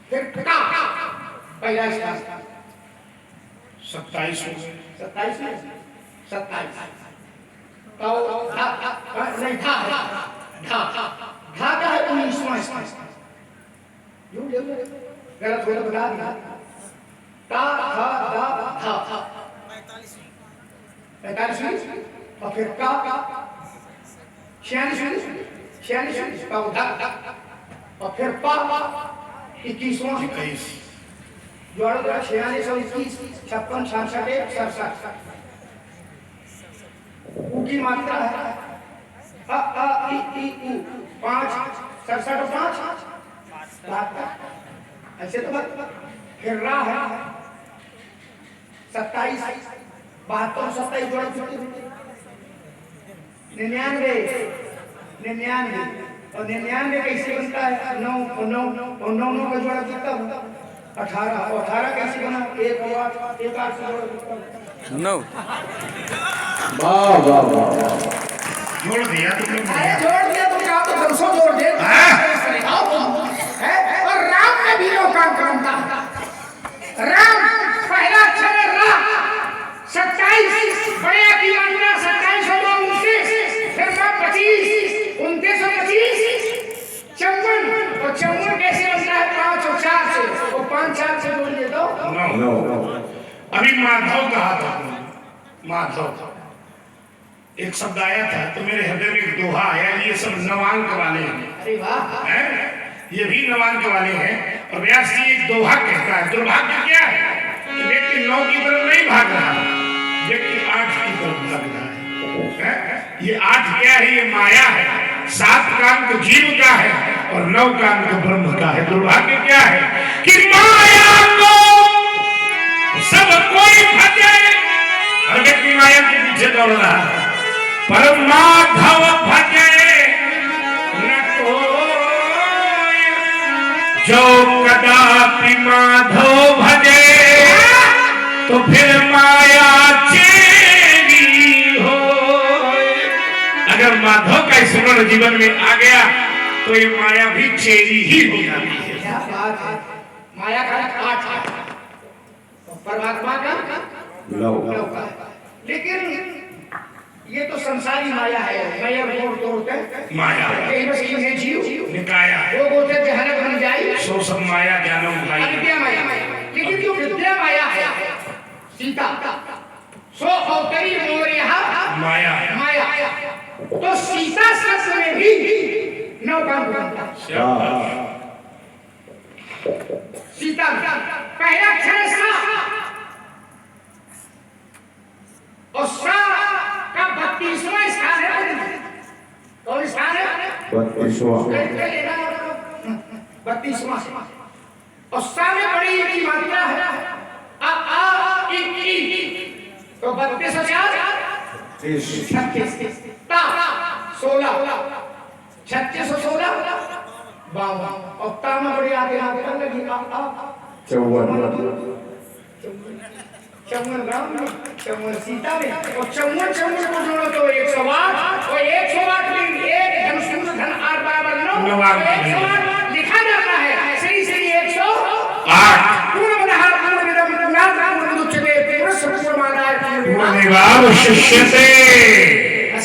फिर का पहला स्थान 27 हो गए। 27 में 27 तो नहीं था का है 19वां इसमें गलत हो तो बता दिया ता था दा था 45 और फिर का 46 का उठा और फिर पा 21वां 21 जोड़ो 46 और 21 56 66 67 ऊ की मात्रा है अ इ उ 5 67 5 ऐसे तो मत फिर रा है 27 72 27 जोड़ो 99 और 99 कैसे बनता है 9 और 9 और 9 9 का जोड़ा कितना होता 18 और 18 कैसे बना 1 और 8 1 8 से जोड़ा कितना 9 वाह वाह वाह जोड़ दिया तुमने अरे जोड़ दिया तो क्या तो 200 जोड़ दे है और राम में भी लोग काम करता राम पहला अक्षर है रा 27 बड़े की मात्रा 27 और 29 फिर 25 29 और 25 54 और 54 कैसे बनता है 5 और 4 से वो 5 4 से जोड़िए तो नो अभी माधव कहा था माधव एक शब्द आया था तो मेरे हृदय में एक दोहा आया ये सब नवांक वाले हैं अरे वाह हैं? ये भी नवांक वाले हैं और व्यास जी एक दोहा कहता है दुर्भाग्य क्या है कि व्यक्ति 9 की तरफ नहीं भाग रहा व्यक्ति 8 की तरफ भाग रहा है ये 8 क्या है ये माया है 7 काम तो जीव का है और 9 काम तो ब्रह्म का है दुर्भाग्य क्या है कि माया को सब कोई भजे हर व्यक्ति माया के पीछे दौड़ रहा है पर माधव भजे न कोई जो कदापि माधव भजे तो फिर माया चेरी हो अगर माधव का स्मरण जीवन में आ गया तो ये माया भी चेरी ही हो जाती है क्या बात है माया का 8 परमात्मा का लो लेकिन ये तो संसारी माया है माया मोड़ तोड़ते माया कहीं बस ये जीव निकाया लोग होते जहर बन जाए सो सब माया ज्ञानम भाई विद्या माया लेकिन जो विद्या माया है सीता सो अवतरी मोर यहाँ माया माया तो सीता शब्द में भी 9 काम बनता सीता पहला अक्षर सा और सा का 32वां स्थान है कौन स्थान है 32वां और सा में बड़ी की मात्रा है आ इ तो 32 और 4 36 ता 16 36 और 16 52 और ता में बड़ी आगे आगे लगी चौवन राम में चौवन सीता में और चौवन को जोड़ो तो 108 और 108 में एक धन धन 8 बराबर 9 108 लिखा जाता है सही सही 108 पूर्ण मनहार पूर्ण विदम नाथ पूर्ण दुच्चते पूर्ण संपूर्ण मादाय पूर्ण निवार शिष्यते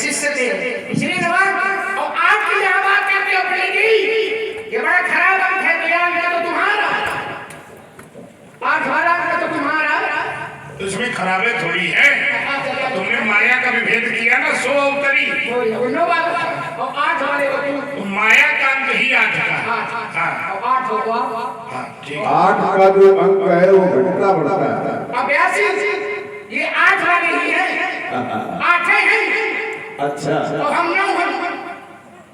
शिष्यते इसलिए नवाब और आप की जहां बात करते हो पहले ये बड़ा खराब अंक है बयान का तो तुम्हारा 8 12 का तो तुम्हारा इसमें खराबे थोड़ी है तुमने माया का विभेद किया ना 100 अवतरी और 8 वाले तो माया का अंक ही 8 का हाँ और 8 होगा हाँ ठीक 8 का जो अंक है वो घटता बढ़ता है अब ऐसे ये 8 वाले ही है 8 है अच्छा तो हम 9 हैं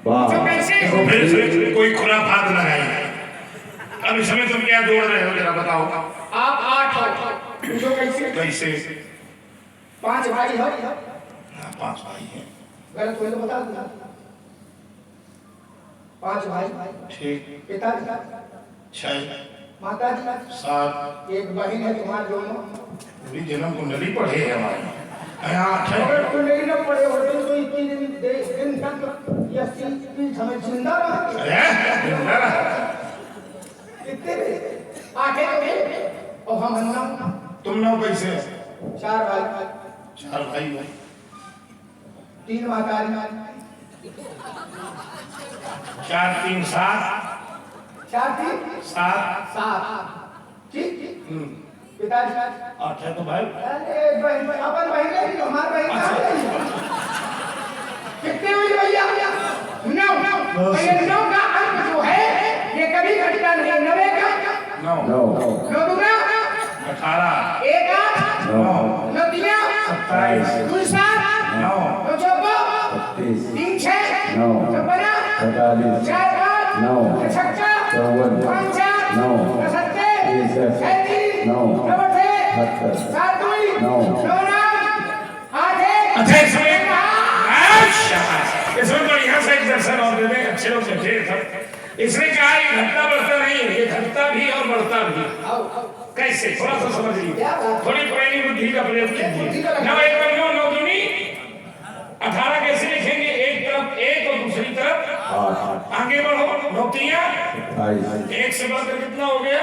वाह तो कैसे तो फिर कोई खुराफात लगाई अब इसमें तुम क्या जोड़ रहे हो जरा बताओ आप 8 हो जो कैसे कैसे 5 भाई हो 5 भाई हैं गलत हो तो बता दो 5 भाई ठीक पिताजी 6 माताजी 7 एक बहन है तुम्हारे दोनों भी जन्म कुंडली पढ़े है हमारे यहाँ 8 अगर तुम नहीं ना पढ़े होते तो इतनी दिन तक ये 30 हमें जिंदा रहा कितने 8 है और हम 9 तुम 9 कैसे चार भाई, 4 भाई हो, 3 मातारी, 4 3 7 4 3 7 7, ठीक। पिताजी 8 है तो भाई अरे बहन अपन बहन है कि हमार बहन कहाँ है? कितने हुई भैया? 9। ये 9 का अंक जो है ये कभी घटता नहीं। 9 का 9 9 9 दूना 18 1 8 9 9 तीना 27 2 7 9 2 चौको 30 3 6 9 2 12 45 4 5 9 छक्का 54 5 4 9 सत्ते 9 7 2 9 9 8 अच्छा इसमें बढ़िया सा एक दर्शन और दे दें, अच्छे लोग समझे सब। इसने कहा ये घटता बढ़ता नहीं है, ये घटता भी और बढ़ता भी। कैसे थोड़ा सा समझ लीजिए, थोड़ी पुरानी बुद्धि का प्रयोग कीजिए। 9 1 9 9 दूनी 18 कैसे लिखेंगे? एक तरफ 1 और दूसरी तरफ 8 आगे बढ़ो। 9 3 28 1 से बढ़कर कितना हो गया?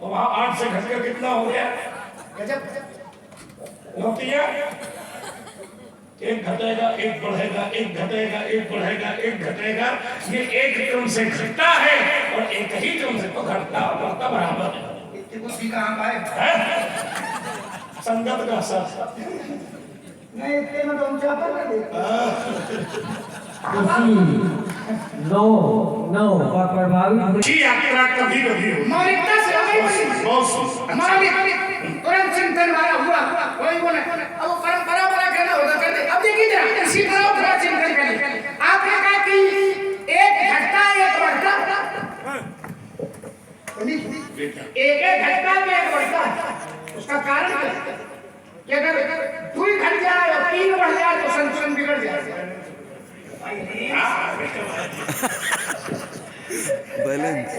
और वहां 8 से घटकर कितना हो गया? गजब। 9 3 1 घटेगा 1 बढ़ेगा 1 घटेगा 1 बढ़ेगा 1 घटेगा। ये एक क्रम से घटता है और एक ही क्रम से तो घटता और बढ़ता बराबर है। इतनी बुद्धि कहाँ पाए? हैं? संगत का असर। नहीं इतने में तो हम चापर कर देते। इसी 9 का प्रभावित अच्छी यात्रा कभी कभी हो मौलिकता से हमें बड़ी मौलिक तुरंत चिंतन वाला हुआ कोई बोले अब वो परंपरा वाला कहना होगा कर दे। अब देखिए जरा इसी तरह थोड़ा चिंतन करें। आपने कहा कि एक घटता एक बढ़ता, एक घटता में एक बढ़ता, उसका कारण क्या है? कि अगर 2 घट जाए और 3 बढ़ जाए तो संतुलन बिगड़ जाए। बैलेंस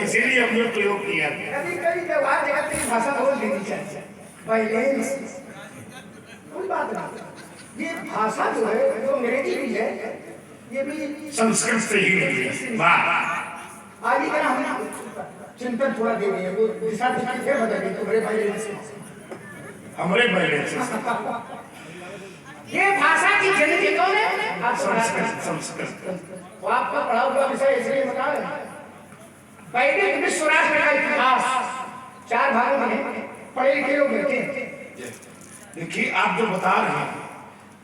इसीलिए हमने प्रयोग किया। कभी कभी व्यवहार जगत की भाषा बोल देनी चाहिए। पहले कोई बात नहीं, ये भाषा जो है जो अंग्रेजी भी है ये भी संस्कृत से ही मिली। वाह आज ही हम चिंतन थोड़ा दे रहे हैं। वो दिशा दृष्टि से बदल गई तुम्हारे भाई से। हमारे पहले से ये भाषा की जननी कौन है? आप संस्कृत संस्कृत वो आपका पढ़ा हुआ विषय इसलिए बता रहे हैं। वैदिक विश्व राष्ट्र का इतिहास 4 भागों में है। पढ़े लिखे लोग बैठे हैं। देखिए आप जो बता रहे हैं,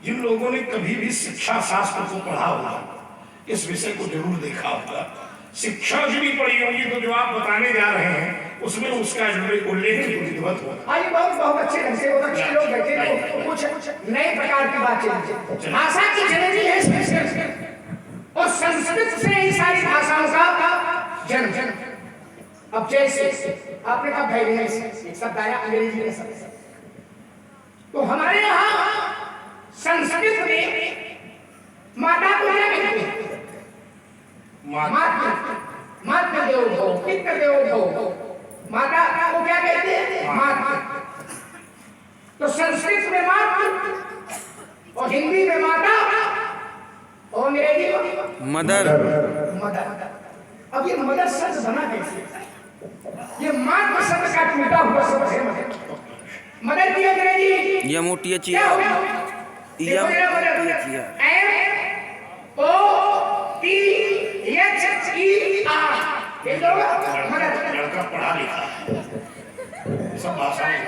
जिन लोगों ने कभी भी शिक्षा शास्त्र को पढ़ा होगा इस विषय को जरूर देखा होगा। शिक्षा जो भी पढ़ी होगी तो जो आप बताने जा रहे हैं उसमें उसका उल्लेख विधिवत होगा। हाँ ये बहुत अच्छे ढंग से बहुत अच्छे लोग बैठे तो कुछ नए प्रकार की बात चलती। भाषा की जननी है संस्कृत और संस्कृत से ही सारी भाषाओं का जन्म। अब जैसे आपने कहा भाई शब्द आया अंग्रेजी में शब्द, तो हमारे यहाँ संस्कृत में माता को क्या कहते हैं? मातृ देवो भव, पितृ देवो भव। माता को क्या कहते हैं? मातृ। तो संस्कृत में मातृ और हिंदी में माता और अंग्रेजी में मदर। मदर। अब ये मदर शब्द बना कैसे? ये मातृ शब्द का टूटा हुआ शब्द है मदर की अंग्रेजी यमोटिया क्या होगा? लड़का पढ़ा लिखा है सब भाषाएं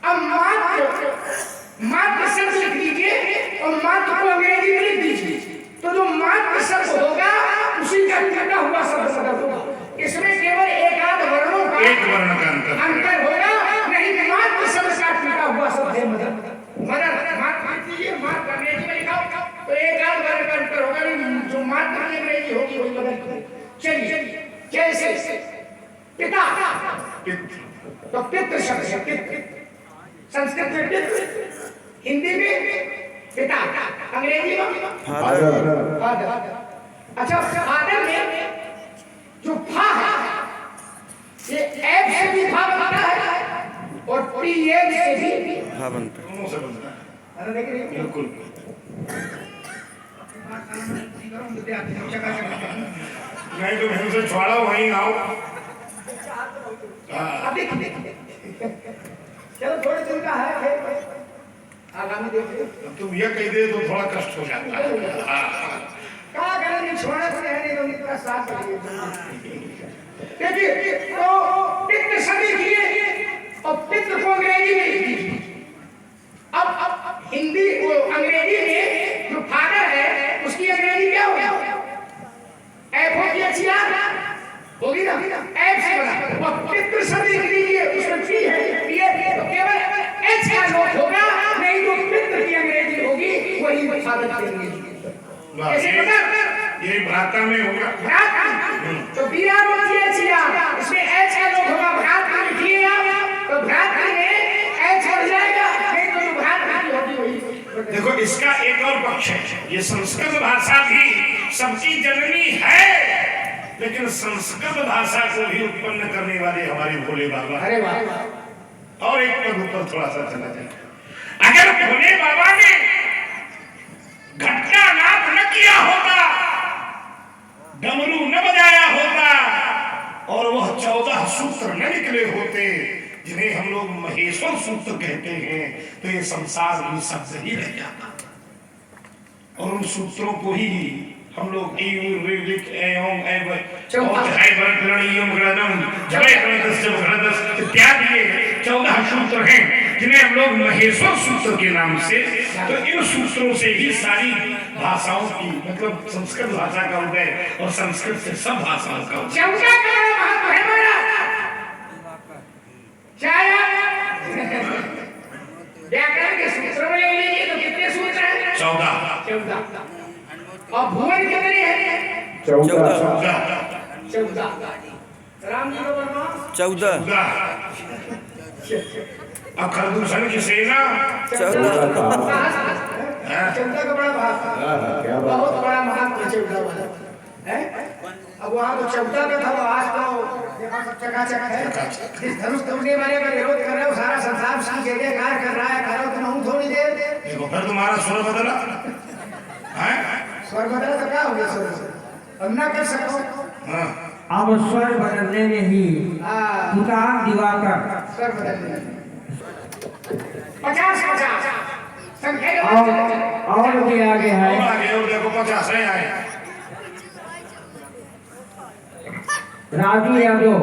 अब मातृ शब्द लिख लीजिए और मातृ को अंग्रेजी में लिख दीजिए तो जो मातृ शब्द होगा उसी का टूटा हुआ शब्द होगा। इसमें केवल एक आध वर्णों का एक वर्ण का अंतर होगा, नहीं मातृ शब्द का टूटा हुआ शब्द है मदर। मदर मातृ अंग्रेजी में लिखा तो एक आध वर्ण का अंतर होगा, जो मातृ अंग्रेजी होगी वही मदर। चलिए जैसे पिता तो पितृ शब्द है, पितृ संस्कृत में पितृ, हिंदी में पिता, अंग्रेजी में फादर। अच्छा फादर में जो फा है ये एफ से भी फा बनता है और पी एफ से भी फा बनता है। दोनों से बनता है अरे देखिए बिल्कुल। करो विद्यार्थी हम चकाचक नहीं तो हम से छोड़ो वहीं आओ। अब देख चलो थोड़े दिन का है आगामी देखिए तुम ये कह दे तो थोड़ा कष्ट हो जाता है। क्या करेंगे छोड़े तो रहने दो इतना साथ करिए देखिए तो पितृ सदी किए और पितृ को अंग्रेजी में लिखी अब हिंदी वो अंग्रेजी में जो फादर है उसकी अंग्रेजी क्या होगी एफ होगी अच्छी होगी ना एफ से बना और पितृ सदी के लिए उसमें पी है ये तो केवल एच का नोट होगा नहीं तो पितृ की अंग्रेजी होगी वही फादर की अंग्रेजी ऐसे पता ये भ्राता में होगा। भ्राता तो बिया होती है छिया इसमें एच का नोट होगा भ्राता लिखिएगा तो भ्राता में एच हो जाएगा नहीं तो भ्राता की होगी वही। देखो इसका एक और पक्ष है, ये संस्कृत भाषा भी सबकी जननी है लेकिन संस्कृत भाषा को भी उत्पन्न करने वाले हमारे भोले बाबा। अरे वाह और एक पद ऊपर थोड़ा सा चला जाए, अगर भोले बाबा ने घटना नाद न किया होता, डमरू न बजाया होता और वह 14 सूत्र न निकले होते जिन्हें हम लोग महेश्वर सूत्र कहते हैं तो ये संसार में शब्द ही रह जाता और उन सूत्रों को ही हम लोग इत्यादि 14 सूत्र हैं जिन्हें हम लोग महेश्वर सूत्र के नाम से, तो इन सूत्रों से ही सारी भाषाओं की मतलब संस्कृत भाषा का उदय और संस्कृत से सब भाषाओं का उदय। व्याकरण के सूत्रों में ले लीजिए तो कितने सूत्र हैं 14 और भुवन कितने हैं 14 राम जी को बनवा 14 अब खरदूषण की सेना 14 का बड़ा भाग क्या बात बहुत बड़ा महात्मा 14 वाला है। अब वहाँ तो 14 का था आज तो देखो सब चकाचक है। जिस धनुष तोड़ने वाले का विरोध कर रहे हो सारा संसार उसकी जयकार कर रहा है करो तो मैं थोड़ी देर देखो फिर तुम्हारा स्वर बदला है। स्वर बदला तो क्या हो गया स्वर अब ना कर सको अब स्वर बदलने में ही तुकार दिवाकर स्वर बदलने 50 संख्या और भी आगे है और आगे और देखो 50 है आए राजू यादव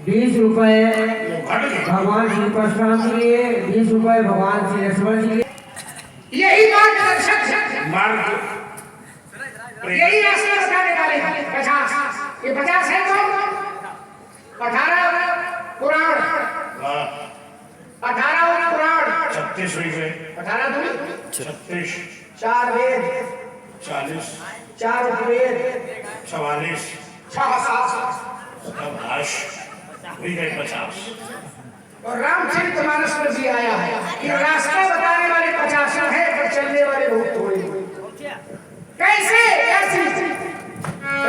20 रुपए घट गए। भगवान श्री परशुराम के लिए 20 रुपए भगवान श्री लक्ष्मण जी के लिए यही मार्गदर्शक मार्ग यही रास्ता बताने वाले 50 ये 50 है तो 18 पुराण 18 पुराण 36 हुई गए 18 दूनी 36 4 वेद 40 4 उपवेद 44 6 भाष हुई गए 50 और रामचरितमानस में भी आया है कि रास्ता बताने वाले 50 है पर चलने वाले बहुत थोड़े। कैसे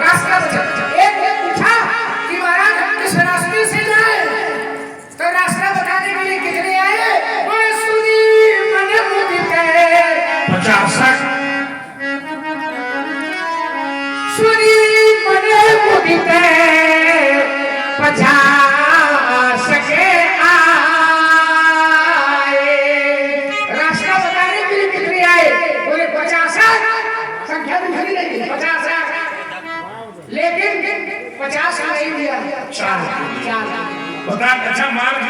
रास्ता एक ने पूछा कि महाराज हम किस रास्ते से जाए तो रास्ता बताने के लिए कितने आए बोले सुनी मन मुदित 50 सुनी मन मुदित 50 के आए। रास्ता बताने के लिए कितने आए बोले 50 संख्या तो भरी नहीं 50 लेकिन 50 नहीं दिया 4 बता अच्छा मार्ग